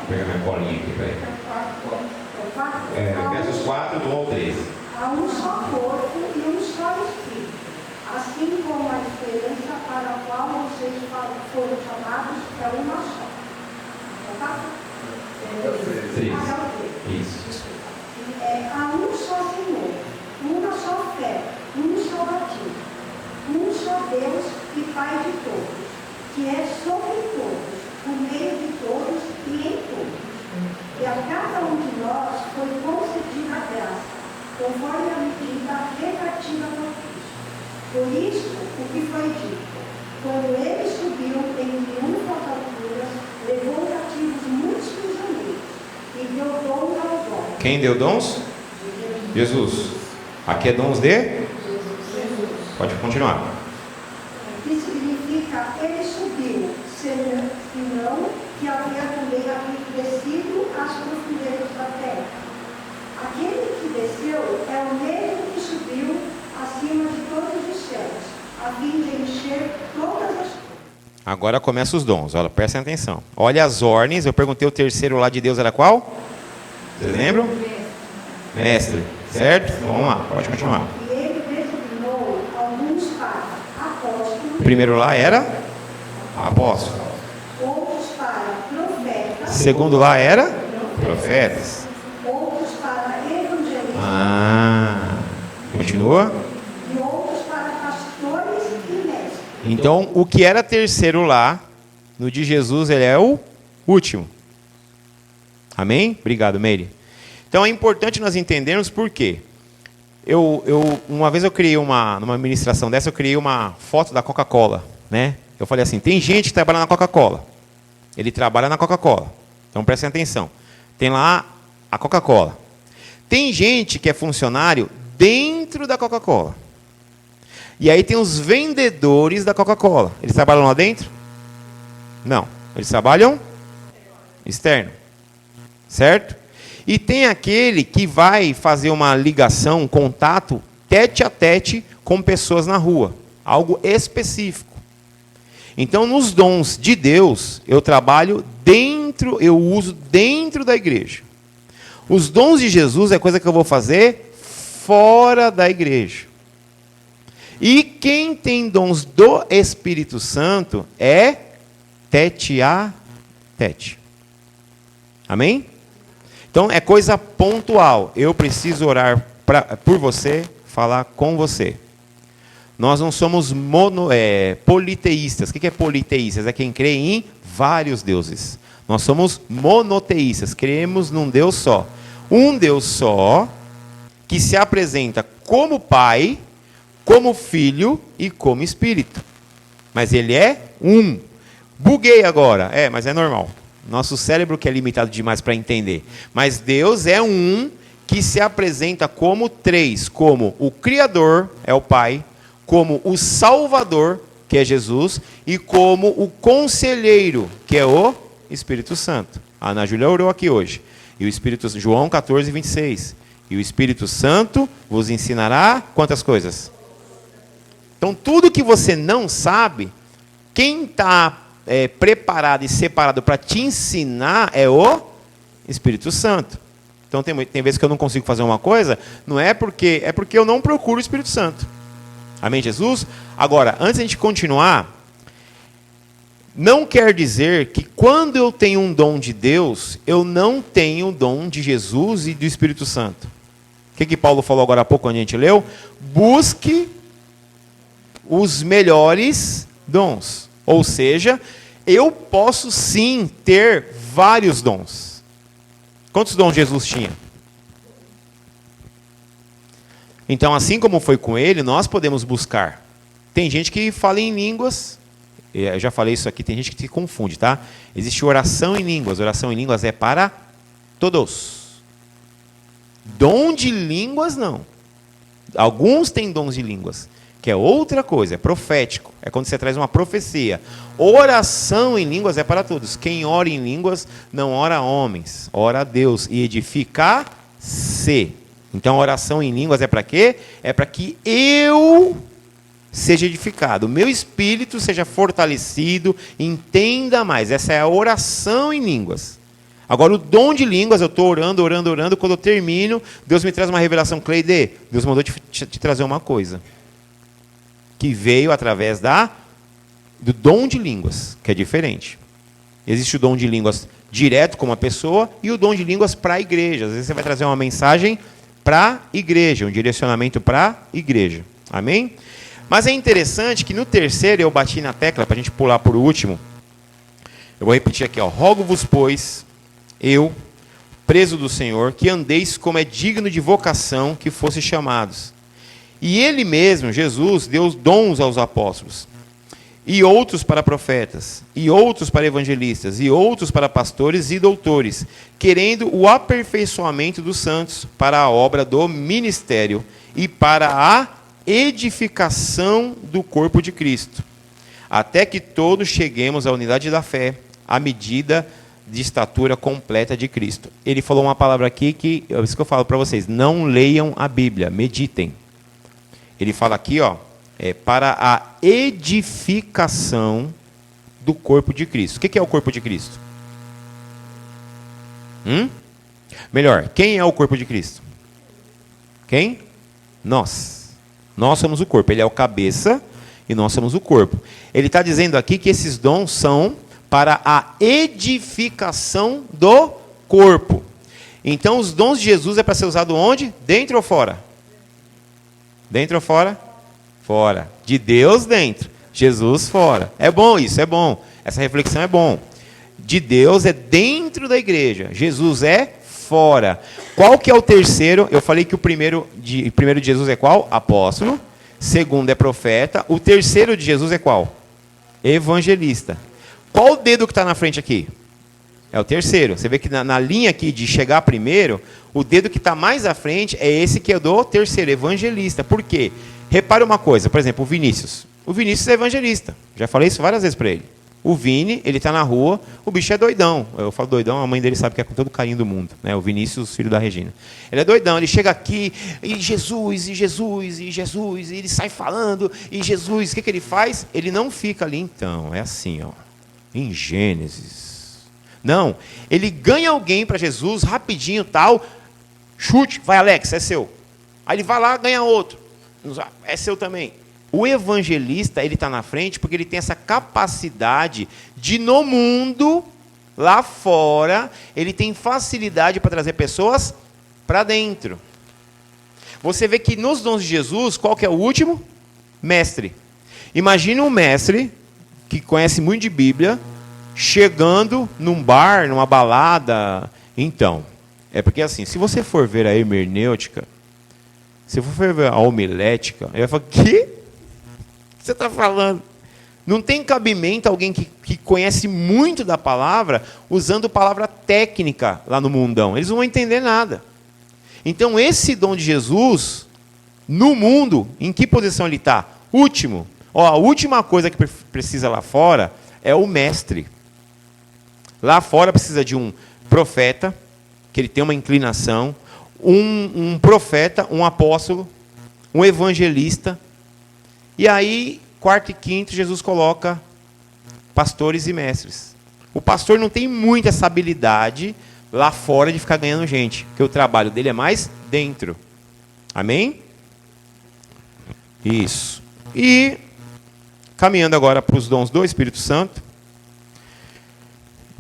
Pega minha colinha aqui, peraí. Efésios 4, do 1 ao 13. Há um só corpo e um só Espírito, assim como a esperança para a qual vocês foram chamados é uma só. Isso. Há um só Senhor, uma só fé, um só batismo, um só Deus e Pai de todos, que é sobre todos, por meio de todos e em todos. E a cada um de nós foi concedida a graça, conforme a medida repartida por Cristo. Por isso, o que foi dito, quando ele subiu em triunfo às alturas, levou cativos muitos prisioneiros e deu dons aos homens. Quem deu dons? Jesus. Aqui é dons de? Jesus. Pode continuar. Que significa ele subiu, senão que havia também descido às profundezas da terra. Aquele que desceu é o mesmo que subiu acima de todos os céus, a fim de encher todas as coisas. Agora começa os dons, olha, prestem atenção. Olha as ordens, eu perguntei o terceiro lá de Deus era qual? Vocês lembram? Mestre, certo? Vamos lá, pode continuar. E ele designou alguns para apóstolos, O primeiro lá era apóstolo. outros para profetas, Segundo lá era profetas. outros para evangelistas Continua. e outros para pastores e mestres. Então, o que era terceiro lá, no de Jesus, ele é o último. Amém? Obrigado, Meire. Então, é importante nós entendermos por quê. Uma vez eu criei numa ministração dessa, eu criei uma foto da Coca-Cola, né? Eu falei assim, tem gente que trabalha na Coca-Cola. Ele trabalha na Coca-Cola. Então, prestem atenção. Tem lá a Coca-Cola. Tem gente que é funcionário dentro da Coca-Cola. E aí tem os vendedores da Coca-Cola. Eles trabalham lá dentro? Não. Eles trabalham externo. Certo? E tem aquele que vai fazer uma ligação, um contato, tete a tete com pessoas na rua. Algo específico. Então, nos dons de Deus, eu trabalho dentro, eu uso dentro da igreja. Os dons de Jesus é coisa que eu vou fazer fora da igreja. E quem tem dons do Espírito Santo é tete a tete. Amém? Então é coisa pontual. Eu preciso orar por você, falar com você. Nós não somos politeístas. O que é politeístas? É quem crê em vários deuses. Nós somos monoteístas. Cremos num Deus só. Um Deus só que se apresenta como Pai, como Filho e como Espírito. Mas ele é um. Buguei agora. Mas é normal. Nosso cérebro que é limitado demais para entender. Mas Deus é um que se apresenta como três. Como o Criador, é o Pai. Como o Salvador, que é Jesus. E como o Conselheiro, que é o Espírito Santo. A Ana Júlia orou aqui hoje. E o Espírito, João 14, 26. E o Espírito Santo vos ensinará quantas coisas? Então, tudo que você não sabe, quem está preparado e separado para te ensinar é o Espírito Santo. Então, tem vezes que eu não consigo fazer uma coisa, não é porque eu não procuro o Espírito Santo. Amém, Jesus? Agora, antes de a gente continuar, não quer dizer que quando eu tenho um dom de Deus, eu não tenho o dom de Jesus e do Espírito Santo. O que Paulo falou agora há pouco, quando a gente leu? Busque os melhores dons. Ou seja, eu posso sim ter vários dons. Quantos dons Jesus tinha? Então, assim como foi com ele, nós podemos buscar. Tem gente que fala em línguas. Eu já falei isso aqui, tem gente que se confunde, tá? Existe oração em línguas. Oração em línguas é para todos. Dom de línguas, não. Alguns têm dons de línguas, que é outra coisa, é profético. É quando você traz uma profecia. Oração em línguas é para todos. Quem ora em línguas não ora a homens, ora a Deus e edifica-se. Então, oração em línguas é para quê? É para que eu seja edificado, o meu espírito seja fortalecido, entenda mais. Essa é a oração em línguas. Agora, o dom de línguas, eu estou orando, quando eu termino, Deus me traz uma revelação. Cleide, Deus mandou te trazer uma coisa, que veio através do dom de línguas, que é diferente. Existe o dom de línguas direto com uma pessoa e o dom de línguas para a igreja. Às vezes você vai trazer uma mensagem para a igreja, um direcionamento para a igreja. Amém? Mas é interessante que no terceiro eu bati na tecla, para a gente pular por último. Eu vou repetir aqui, ó. Rogo-vos, pois, eu, preso do Senhor, que andeis como é digno de vocação que fosse chamados. E ele mesmo, Jesus, deu dons aos apóstolos, e outros para profetas, e outros para evangelistas, e outros para pastores e doutores, querendo o aperfeiçoamento dos santos para a obra do ministério e para a edificação do corpo de Cristo, até que todos cheguemos à unidade da fé, à medida de estatura completa de Cristo. Ele falou uma palavra aqui que, é isso que eu falo para vocês, não leiam a Bíblia, meditem. Ele fala aqui, ó, para a edificação do corpo de Cristo. O que é o corpo de Cristo? Melhor, quem é o corpo de Cristo? Quem? Nós. Nós somos o corpo. Ele é o cabeça e nós somos o corpo. Ele está dizendo aqui que esses dons são para a edificação do corpo. Então, os dons de Jesus é para ser usado onde? Dentro ou fora? Dentro ou fora? Fora. De Deus dentro. Jesus fora. É bom isso, é bom. Essa reflexão é bom. De Deus é dentro da igreja. Jesus é fora. Qual que é o terceiro? Eu falei que o primeiro de Jesus é qual? Apóstolo. Segundo é profeta. O terceiro de Jesus é qual? Evangelista. Qual o dedo que está na frente aqui? É o terceiro. Você vê que na linha aqui de chegar primeiro, o dedo que está mais à frente é esse que é do terceiro, evangelista. Por quê? Repare uma coisa, por exemplo, o Vinícius. O Vinícius é evangelista. Já falei isso várias vezes para ele. O Vini, ele está na rua, o bicho é doidão. Eu falo doidão, a mãe dele sabe que é com todo o carinho do mundo. Né? O Vinícius, filho da Regina. Ele é doidão, ele chega aqui, e Jesus, e Jesus, e Jesus, e ele sai falando, e Jesus, o que ele faz? Ele não fica ali, então, é assim, ó, em Gênesis. Não, ele ganha alguém para Jesus, rapidinho, tal, chute, vai Alex, é seu. Aí ele vai lá, ganha outro, é seu também. O evangelista, ele está na frente porque ele tem essa capacidade de, no mundo, lá fora, ele tem facilidade para trazer pessoas para dentro. Você vê que nos dons de Jesus, qual que é o último? Mestre. Imagine um mestre que conhece muito de Bíblia, chegando num bar, numa balada. Então, é porque assim, se você for ver a hermenêutica, se você for ver a homilética, ele vai falar, que você está falando? Não tem cabimento alguém que conhece muito da palavra usando palavra técnica lá no mundão. Eles não vão entender nada. Então, esse dom de Jesus, no mundo, em que posição ele está? Último. Ó, a última coisa que precisa lá fora é o mestre. Lá fora precisa de um profeta, que ele tem uma inclinação, um profeta, um apóstolo, um evangelista. E aí, quarto e quinto, Jesus coloca pastores e mestres. O pastor não tem muito essa habilidade lá fora de ficar ganhando gente, porque o trabalho dele é mais dentro. Amém? Isso. E, caminhando agora para os dons do Espírito Santo.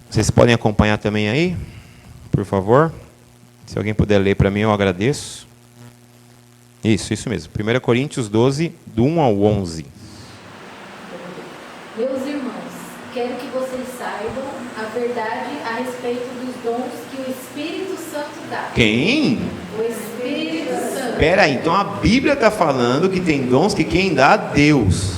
Vocês podem acompanhar também aí, por favor. Se alguém puder ler para mim, eu agradeço. Isso mesmo. 1 Coríntios 12, do 1 ao 11. Meus irmãos, quero que vocês saibam a verdade a respeito dos dons que o Espírito Santo dá. Quem? O Espírito Santo. Espera aí, então a Bíblia está falando que tem dons que quem dá? Deus.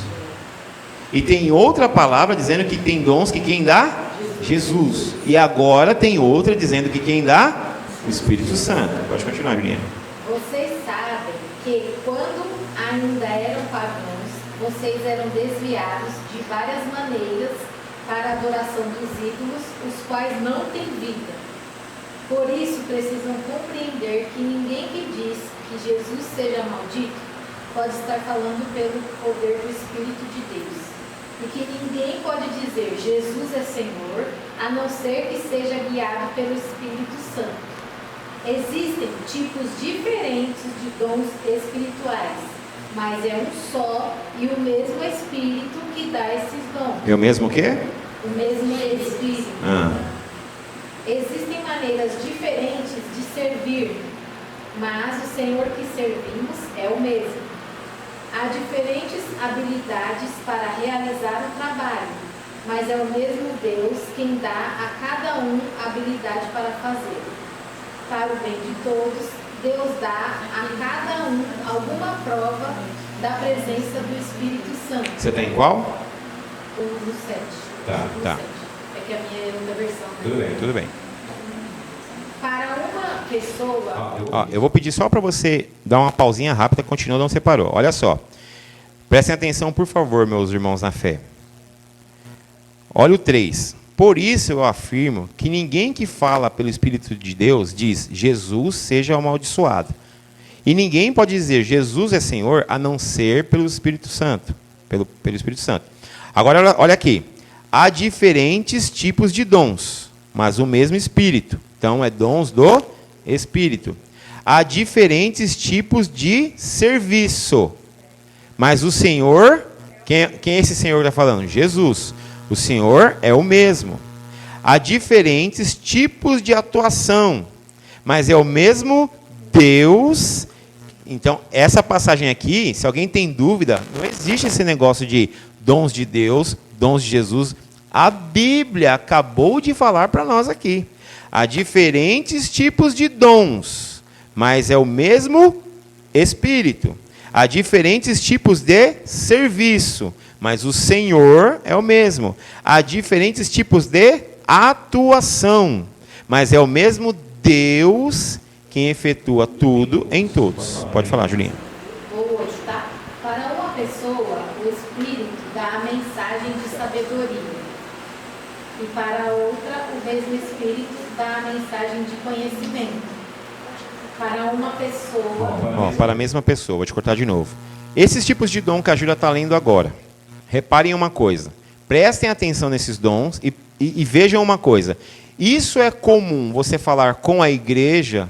E tem outra palavra dizendo que tem dons que quem dá? Jesus. E agora tem outra dizendo que quem dá? O Espírito Santo. Pode continuar, Juliana. Vocês sabem que quando ainda eram pagãos, vocês eram desviados de várias maneiras para a adoração dos ídolos, os quais não têm vida. Por isso precisam compreender que ninguém que diz que Jesus seja maldito pode estar falando pelo poder do Espírito de Deus. Porque ninguém pode dizer Jesus é Senhor, a não ser que seja guiado pelo Espírito Santo. Existem tipos diferentes de dons espirituais, mas é um só e o mesmo Espírito que dá esses dons. É o mesmo o quê? O mesmo Espírito. Existem maneiras diferentes de servir, mas o Senhor que servimos é o mesmo. Há diferentes habilidades para realizar o trabalho, mas é o mesmo Deus quem dá a cada um a habilidade para fazer. Para o bem de todos, Deus dá a cada um alguma prova da presença do Espírito Santo. Você está em qual? O do 7. Tá, O tá. 7. É que a minha é outra versão. Né? Tudo bem, tudo bem. Para uma pessoa... Ó, eu vou pedir só para você dar uma pausinha rápida, continua onde você parou. Olha só. Prestem atenção, por favor, meus irmãos na fé. Olha o 3. Por isso eu afirmo que ninguém que fala pelo Espírito de Deus diz Jesus seja amaldiçoado. E ninguém pode dizer Jesus é Senhor a não ser pelo Espírito Santo. Pelo Espírito Santo. Agora, olha aqui. Há diferentes tipos de dons, mas o mesmo Espírito. Então, é dons do Espírito. Há diferentes tipos de serviço. Mas o Senhor, quem é esse Senhor que está falando? Jesus. O Senhor é o mesmo. Há diferentes tipos de atuação, mas é o mesmo Deus. Então, essa passagem aqui, se alguém tem dúvida, não existe esse negócio de dons de Deus, dons de Jesus. A Bíblia acabou de falar para nós aqui. Há diferentes tipos de dons, mas é o mesmo Espírito. Há diferentes tipos de serviço, mas o Senhor é o mesmo. Há diferentes tipos de atuação, mas é o mesmo Deus quem efetua tudo em todos. Pode falar, Julinha. Ou hoje, tá? Para uma pessoa, o Espírito dá a mensagem de sabedoria. E para outra, o mesmo Espírito dá a mensagem de conhecimento. Para uma pessoa... Para a mesma pessoa, vou te cortar de novo. Esses tipos de dom que a Júlia está lendo agora. Reparem uma coisa. Prestem atenção nesses dons e vejam uma coisa. Isso é comum você falar com a igreja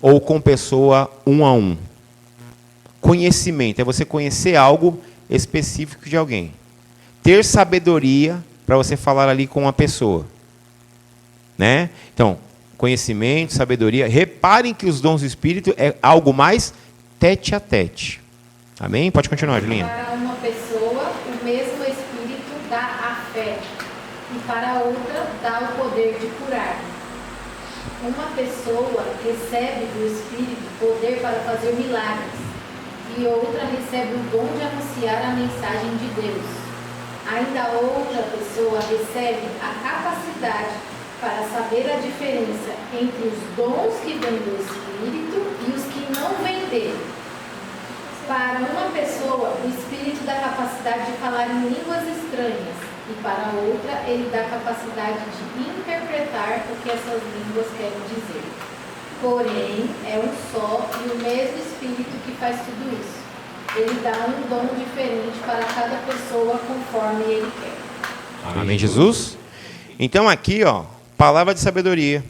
ou com pessoa um a um. Conhecimento é você conhecer algo específico de alguém. Ter sabedoria para você falar ali com uma pessoa. Né? Então, conhecimento, sabedoria. Reparem que os dons do Espírito é algo mais tete a tete. Amém? Pode continuar, Julinha. Para uma pessoa, o mesmo Espírito dá a fé. E para outra, dá o poder de curar. Uma pessoa recebe do Espírito poder para fazer milagres. E outra recebe o dom de anunciar a mensagem de Deus. Ainda outra pessoa recebe a capacidade para saber a diferença entre os dons que vêm do Espírito e os que não vêm dele. Para uma pessoa, o Espírito dá a capacidade de falar em línguas estranhas, e para outra, ele dá a capacidade de interpretar o que essas línguas querem dizer. Porém, é um só e o mesmo Espírito que faz tudo isso. Ele dá um dom diferente para cada pessoa conforme ele quer. Amém, Jesus? Então aqui, ó, palavra de sabedoria.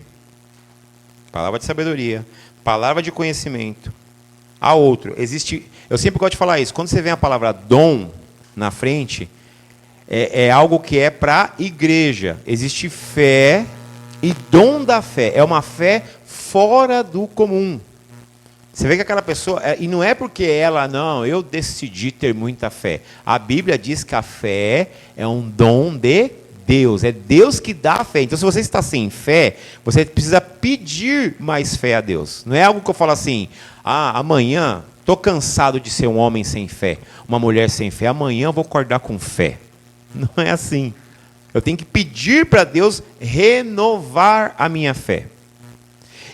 Palavra de sabedoria. Palavra de conhecimento. A outro. Existe. Eu sempre gosto de falar isso. Quando você vê a palavra dom na frente, é algo que é para a igreja. Existe fé e dom da fé. É uma fé fora do comum. Você vê que aquela pessoa... E não é porque ela, não, eu decidi ter muita fé. A Bíblia diz que a fé é um dom de Deus. É Deus que dá a fé. Então, se você está sem fé, você precisa pedir mais fé a Deus. Não é algo que eu falo assim, amanhã estou cansado de ser um homem sem fé, uma mulher sem fé. Amanhã eu vou acordar com fé. Não é assim. Eu tenho que pedir para Deus renovar a minha fé.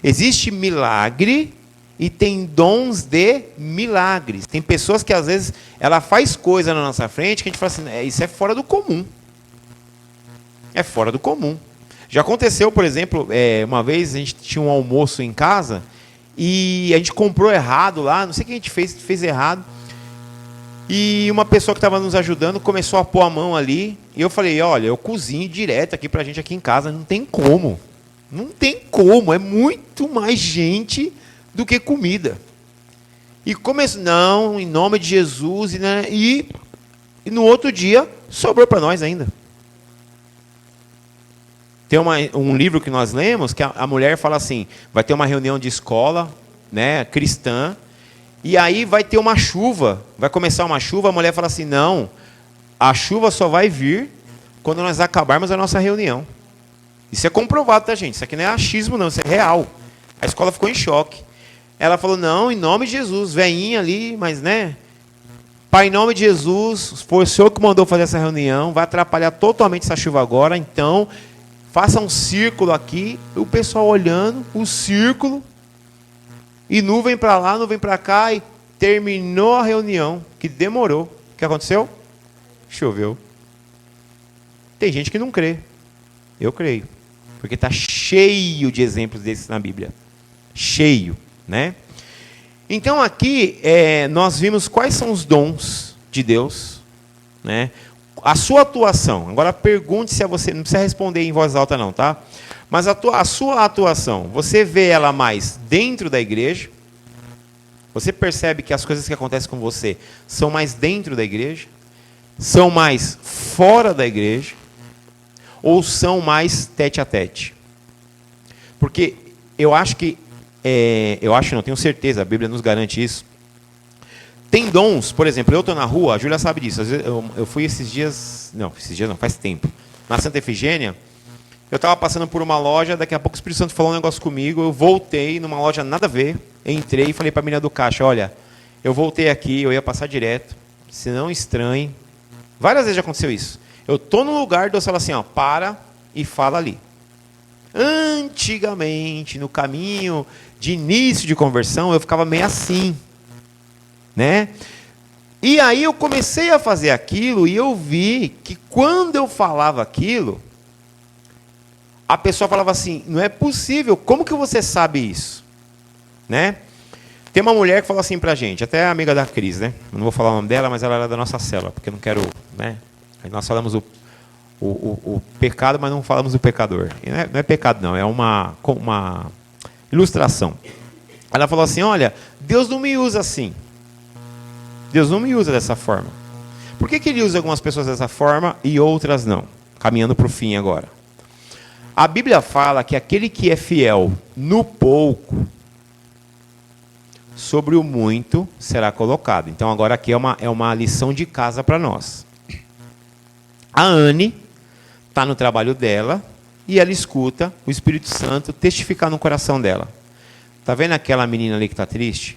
Existe milagre e tem dons de milagres. Tem pessoas que às vezes ela faz coisa na nossa frente que a gente fala assim, isso é fora do comum. É fora do comum. Já aconteceu, por exemplo, uma vez a gente tinha um almoço em casa e a gente comprou errado lá, não sei o que a gente fez errado. E uma pessoa que estava nos ajudando começou a pôr a mão ali. E eu falei, olha, eu cozinho direto aqui pra gente aqui em casa, não tem como. Não tem como, é muito mais gente do que comida. E começou, não, em nome de Jesus, e no outro dia sobrou para nós ainda. Tem um livro que nós lemos que a mulher fala assim, vai ter uma reunião de escola, né, cristã, e aí vai ter uma chuva, vai começar uma chuva, a mulher fala assim, não, a chuva só vai vir quando nós acabarmos a nossa reunião. Isso é comprovado, tá, gente? Isso aqui não é achismo, não. Isso é real. A escola ficou em choque. Ela falou, não, em nome de Jesus. Veinha ali, mas, né? Pai, em nome de Jesus, foi o Senhor que mandou fazer essa reunião. Vai atrapalhar totalmente essa chuva agora. Então, faça um círculo aqui. O pessoal olhando, o círculo. E nuvem para lá, nuvem para cá. E terminou a reunião, que demorou. O que aconteceu? Choveu. Tem gente que não crê. Eu creio. Porque está cheio de exemplos desses na Bíblia. Cheio, né? Então aqui nós vimos quais são os dons de Deus, né? A sua atuação. Agora pergunte-se a você, não precisa responder em voz alta não, tá? Mas a sua atuação, você vê ela mais dentro da igreja? Você percebe que as coisas que acontecem com você são mais dentro da igreja? São mais fora da igreja? Ou são mais tete a tete? Porque eu acho que, não tenho certeza, a Bíblia nos garante isso. Tem dons, por exemplo, eu estou na rua, a Júlia sabe disso, às vezes eu fui esses dias não, faz tempo, na Santa Efigênia, eu estava passando por uma loja, daqui a pouco o Espírito Santo falou um negócio comigo, eu voltei numa loja nada a ver, entrei e falei para a menina do caixa, olha, eu voltei aqui, eu ia passar direto, se não estranhe, várias vezes já aconteceu isso. Eu estou no lugar, Deus fala assim, ó, para e fala ali. Antigamente, no caminho de início de conversão, eu ficava meio assim, né? E aí eu comecei a fazer aquilo e eu vi que quando eu falava aquilo, a pessoa falava assim, não é possível, como que você sabe isso? Né? Tem uma mulher que falou assim pra gente, até a amiga da Cris, né? Eu não vou falar o nome dela, mas ela era da nossa célula, porque eu não quero, né? Aí nós falamos o pecado, mas não falamos o pecador. Não é pecado, não. É uma ilustração. Ela falou assim, olha, Deus não me usa assim. Deus não me usa dessa forma. Por que Ele usa algumas pessoas dessa forma e outras não? Caminhando para o fim agora. A Bíblia fala que aquele que é fiel no pouco, sobre o muito será colocado. Então agora aqui é uma lição de casa para nós. A Anne está no trabalho dela e ela escuta o Espírito Santo testificar no coração dela. Está vendo aquela menina ali que está triste?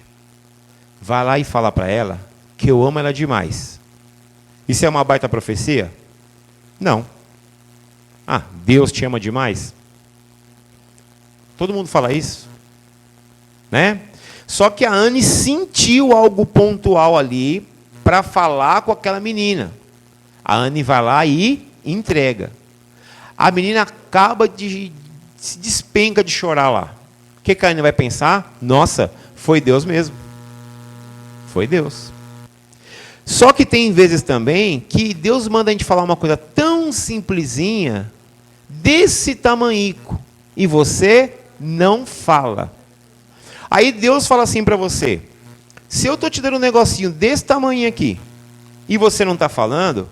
Vai lá e fala para ela que eu amo ela demais. Isso é uma baita profecia? Não. Ah, Deus te ama demais? Todo mundo fala isso, né? Só que a Anne sentiu algo pontual ali para falar com aquela menina. A Anne vai lá e entrega. A menina acaba de se despenca de chorar lá. O que a Anne vai pensar? Nossa, foi Deus mesmo. Foi Deus. Só que tem vezes também que Deus manda a gente falar uma coisa tão simplesinha, desse tamanhico, e você não fala. Aí Deus fala assim para você, se eu estou te dando um negocinho desse tamanho aqui, e você não está falando,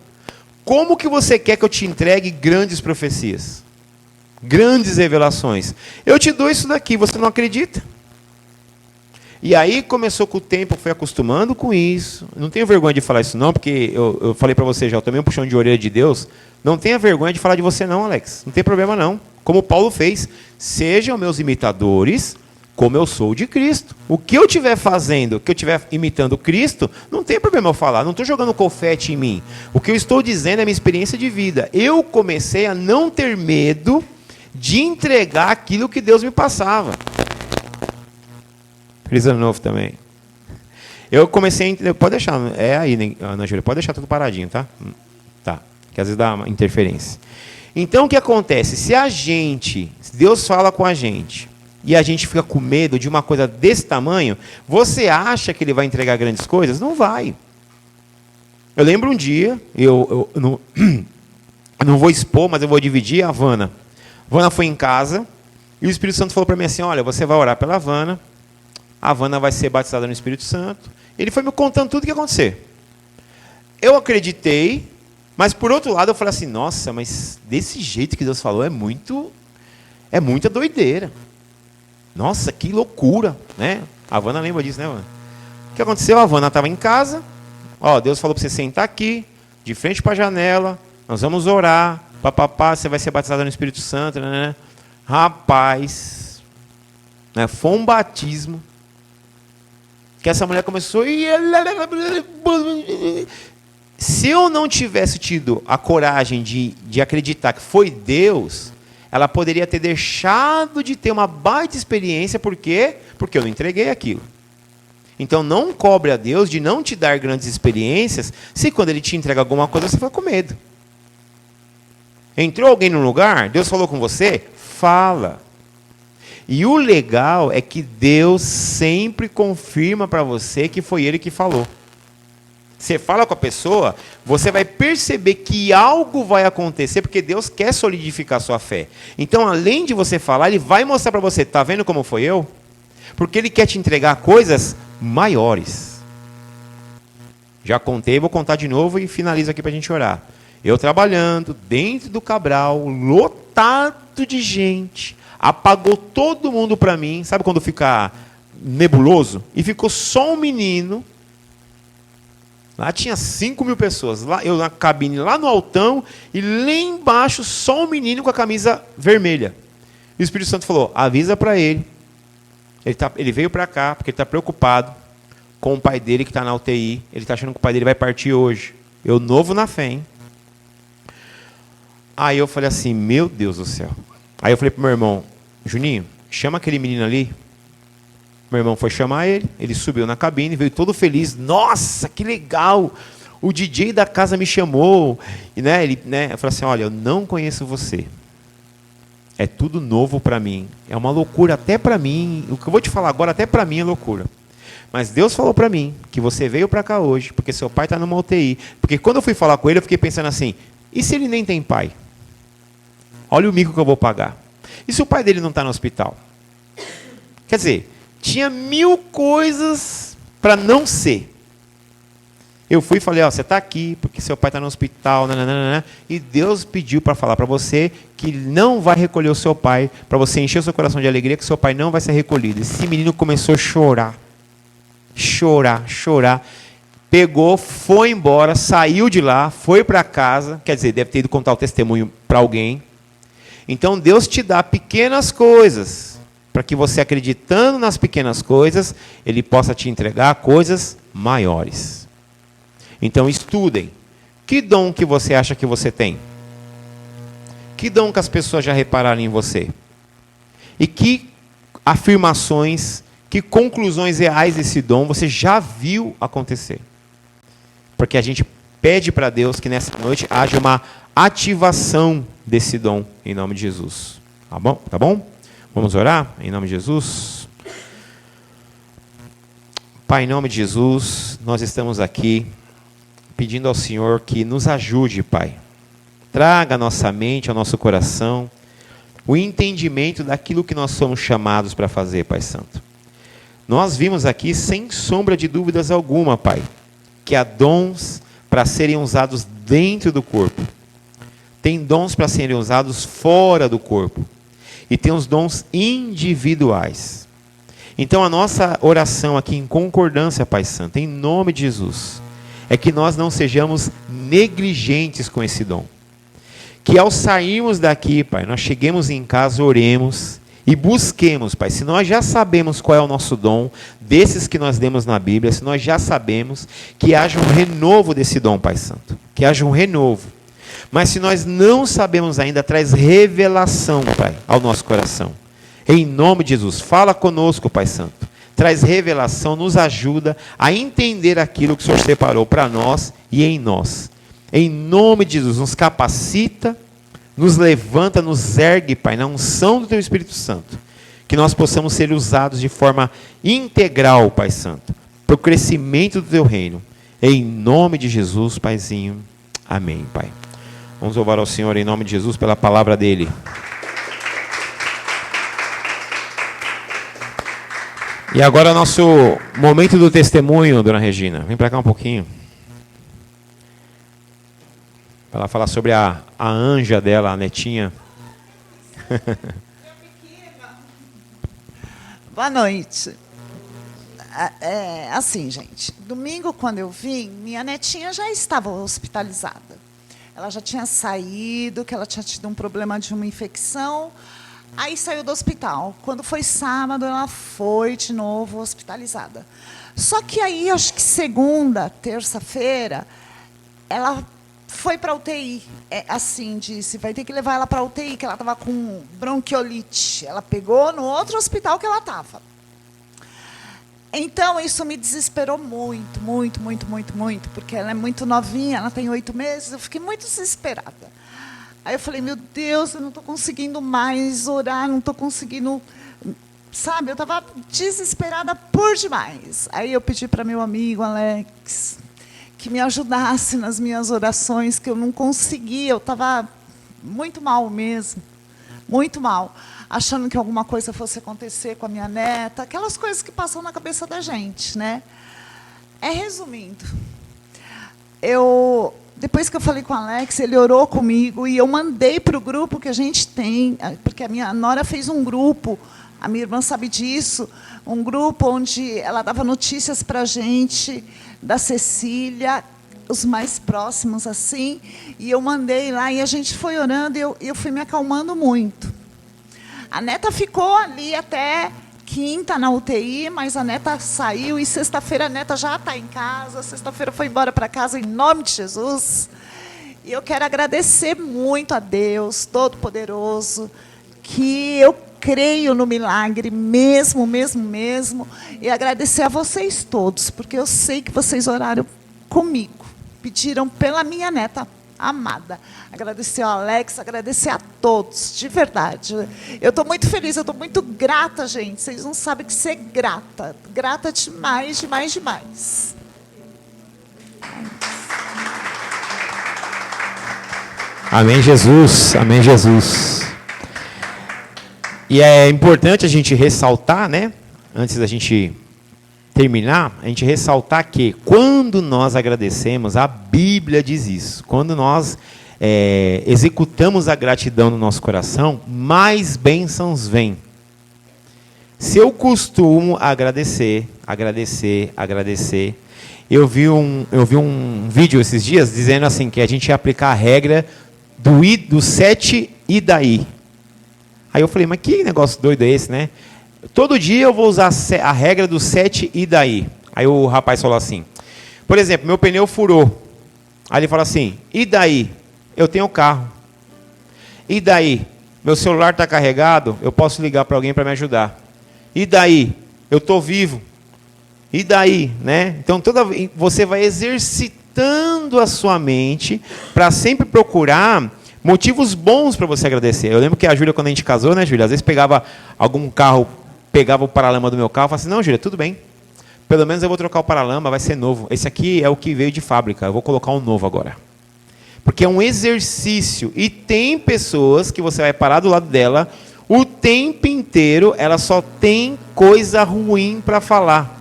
como que você quer que eu te entregue grandes profecias? Grandes revelações? Eu te dou isso daqui, você não acredita? E aí começou com o tempo, eu fui acostumando com isso. Não tenho vergonha de falar isso não, porque eu falei para você já, eu tomei um puxão de orelha de Deus. Não tenha vergonha de falar de você não, Alex. Não tem problema não. Como Paulo fez, sejam meus imitadores, como eu sou de Cristo. O que eu estiver fazendo, que eu estiver imitando Cristo, não tem problema eu falar. Não estou jogando confete em mim. O que eu estou dizendo é minha experiência de vida. Eu comecei a não ter medo de entregar aquilo que Deus me passava. Feliz ano novo também. Eu comecei a... Pode deixar, é aí, Ana Júlia, pode deixar tudo paradinho, tá? Tá, que às vezes dá uma interferência. Então, o que acontece? Se Deus fala com a gente, e a gente fica com medo de uma coisa desse tamanho, você acha que Ele vai entregar grandes coisas? Não vai. Eu lembro um dia, eu não vou expor, mas eu vou dividir a Havana. A Havana foi em casa, e o Espírito Santo falou para mim assim, olha, você vai orar pela Havana, a Havana vai ser batizada no Espírito Santo. Ele foi me contando tudo o que ia acontecer. Eu acreditei, mas por outro lado eu falei assim, nossa, mas desse jeito que Deus falou é muita doideira. Nossa, que loucura, né? A Havana lembra disso, né, Havana? O que aconteceu? A Havana estava em casa, ó, Deus falou para você sentar aqui, de frente para a janela, Nós vamos orar, papapá, você vai ser batizado no Espírito Santo, né? Rapaz, né? Foi um batismo que essa mulher começou e... Se eu não tivesse tido a coragem de acreditar que foi Deus, ela poderia ter deixado de ter uma baita experiência. Por quê? Porque eu não entreguei aquilo. Então não cobre a Deus de não te dar grandes experiências, se quando Ele te entrega alguma coisa, você foi com medo. Entrou alguém num lugar, Deus falou com você? Fala. E o legal é que Deus sempre confirma para você que foi Ele que falou. Você fala com a pessoa, você vai perceber que algo vai acontecer, porque Deus quer solidificar a sua fé. Então, além de você falar, Ele vai mostrar para você, está vendo como foi eu? Porque Ele quer te entregar coisas maiores. Já contei, vou contar de novo e finalizo aqui para a gente orar. Eu trabalhando dentro do Cabral, lotado de gente, apagou todo mundo para mim, sabe quando fica nebuloso? E ficou só um menino. Lá tinha 5.000 pessoas, lá, eu na cabine, lá no altão, e lá embaixo só um menino com a camisa vermelha. E o Espírito Santo falou, avisa para ele. Ele veio para cá, porque ele está preocupado com o pai dele que está na UTI. Ele está achando que o pai dele vai partir hoje. Eu novo na fé, hein? Aí eu falei assim, meu Deus do céu. Aí eu falei pro meu irmão, Juninho, chama aquele menino ali. Meu irmão foi chamar ele, ele subiu na cabine, veio todo feliz. Nossa, que legal! O DJ da casa me chamou. E, eu falei assim, olha, eu não conheço você. É tudo novo para mim. É uma loucura até para mim. O que eu vou te falar agora até para mim é loucura. Mas Deus falou para mim que você veio para cá hoje, porque seu pai está numa UTI. Porque quando eu fui falar com ele, eu fiquei pensando assim, e se ele nem tem pai? Olha o mico que eu vou pagar. E se o pai dele não está no hospital? Quer dizer, tinha 1000 coisas para não ser. Eu fui e falei, ó, você está aqui porque seu pai está no hospital, nananana, e Deus pediu para falar para você que ele não vai recolher o seu pai, para você encher o seu coração de alegria, que seu pai não vai ser recolhido. Esse menino começou a chorar. Chorar. Pegou, foi embora, saiu de lá, foi para casa, quer dizer, deve ter ido contar o testemunho para alguém. Então Deus te dá pequenas coisas, para que você, acreditando nas pequenas coisas, Ele possa te entregar coisas maiores. Então estudem. Que dom que você acha que você tem? Que dom que as pessoas já repararam em você? E que afirmações, que conclusões reais desse dom você já viu acontecer? Porque a gente pede para Deus que nessa noite haja uma ativação desse dom, em nome de Jesus. Tá bom? Vamos orar em nome de Jesus? Pai, em nome de Jesus, nós estamos aqui pedindo ao Senhor que nos ajude, Pai. Traga à nossa mente, ao nosso coração, o entendimento daquilo que nós somos chamados para fazer, Pai Santo. Nós vimos aqui, sem sombra de dúvidas alguma, Pai, que há dons para serem usados dentro do corpo. Tem dons para serem usados fora do corpo. E tem os dons individuais. Então a nossa oração aqui em concordância, Pai Santo, em nome de Jesus, é que nós não sejamos negligentes com esse dom. Que ao sairmos daqui, Pai, nós cheguemos em casa, oremos e busquemos, Pai. Se nós já sabemos qual é o nosso dom, desses que nós demos na Bíblia, se nós já sabemos, que haja um renovo desse dom, Pai Santo. Que haja um renovo. Mas se nós não sabemos ainda, traz revelação, Pai, ao nosso coração. Em nome de Jesus, fala conosco, Pai Santo. Traz revelação, nos ajuda a entender aquilo que o Senhor separou para nós e em nós. Em nome de Jesus, nos capacita, nos levanta, nos ergue, Pai, na unção do Teu Espírito Santo. Que nós possamos ser usados de forma integral, Pai Santo, para o crescimento do Teu reino. Em nome de Jesus, Paizinho. Amém, Pai. Vamos louvar ao Senhor em nome de Jesus pela palavra dEle. E agora nosso momento do testemunho, Dona Regina. Vem para cá um pouquinho. Para ela falar sobre a anja dela, a netinha. Boa noite. Assim, gente, domingo quando eu vim, minha netinha já estava hospitalizada. ela já tinha saído, que ela tinha tido um problema de uma infecção. Aí saiu do hospital. Quando foi sábado, ela foi de novo hospitalizada. Só que aí, acho que segunda, terça-feira, ela foi para a UTI. Assim, disse, vai ter que levar ela para a UTI, que ela estava com bronquiolite. Ela pegou no outro hospital que ela estava. Então, isso me desesperou muito, muito, muito, muito, muito, porque ela é muito novinha, ela tem 8 meses, eu fiquei muito desesperada. Aí eu falei, meu Deus, eu não estou conseguindo mais orar, não estou conseguindo... Sabe, eu estava desesperada por demais. Aí eu pedi para meu amigo, Alex, que me ajudasse nas minhas orações, que eu não conseguia, eu estava muito mal mesmo, muito mal, achando que alguma coisa fosse acontecer com a minha neta, aquelas coisas que passam na cabeça da gente, né? Resumindo, depois que eu falei com o Alex, ele orou comigo e eu mandei para o grupo que a gente tem, porque a minha nora fez um grupo, a minha irmã sabe disso, um grupo onde ela dava notícias para a gente, da Cecília, os mais próximos, assim, e eu mandei lá, e a gente foi orando, e eu fui me acalmando muito. A neta ficou ali até quinta na UTI, mas a neta saiu, e sexta-feira a neta já está em casa, sexta-feira foi embora para casa, em nome de Jesus. E eu quero agradecer muito a Deus Todo-Poderoso, que eu creio no milagre, mesmo, mesmo, mesmo, e agradecer a vocês todos, porque eu sei que vocês oraram comigo, pediram pela minha neta amada. Agradecer ao Alex, agradecer a todos, de verdade. Eu estou muito feliz, eu estou muito grata, gente. Vocês não sabem que ser grata. Grata demais, demais, demais. Amém, Jesus. Amém, Jesus. E é importante a gente ressaltar, né? Antes da gente terminar, a gente ressaltar que quando nós agradecemos, a Bíblia diz isso. Quando nós executamos a gratidão no nosso coração, mais bênçãos vêm. Se eu costumo agradecer, eu vi um vídeo esses dias dizendo assim que a gente ia aplicar a regra do 7 e daí. Aí eu falei, mas que negócio doido é esse, né? Todo dia eu vou usar a regra do 7 e daí. Aí o rapaz falou assim, por exemplo, meu pneu furou. Aí ele falou assim, e daí? Eu tenho carro. E daí? Meu celular está carregado, eu posso ligar para alguém para me ajudar. E daí? Eu estou vivo. E daí? Né? Então você vai exercitando a sua mente para sempre procurar motivos bons para você agradecer. Eu lembro que a Júlia, quando a gente casou, né, Júlia? Às vezes pegava algum carro, pegava o paralama do meu carro e falava assim, não, Júlia, tudo bem. Pelo menos eu vou trocar o paralama, vai ser novo. Esse aqui é o que veio de fábrica, eu vou colocar um novo agora. Porque é um exercício. E tem pessoas que você vai parar do lado dela, o tempo inteiro ela só tem coisa ruim para falar.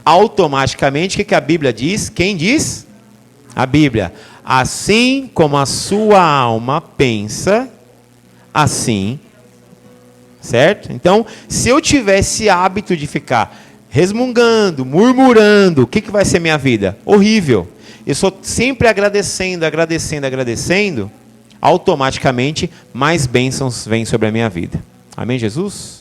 Automaticamente, o que a Bíblia diz? Quem diz? A Bíblia. Assim como a sua alma pensa, assim, certo? Então, se eu tivesse hábito de ficar resmungando, murmurando, o que vai ser minha vida? Horrível. Eu sou sempre agradecendo, automaticamente mais bênçãos vêm sobre a minha vida. Amém, Jesus?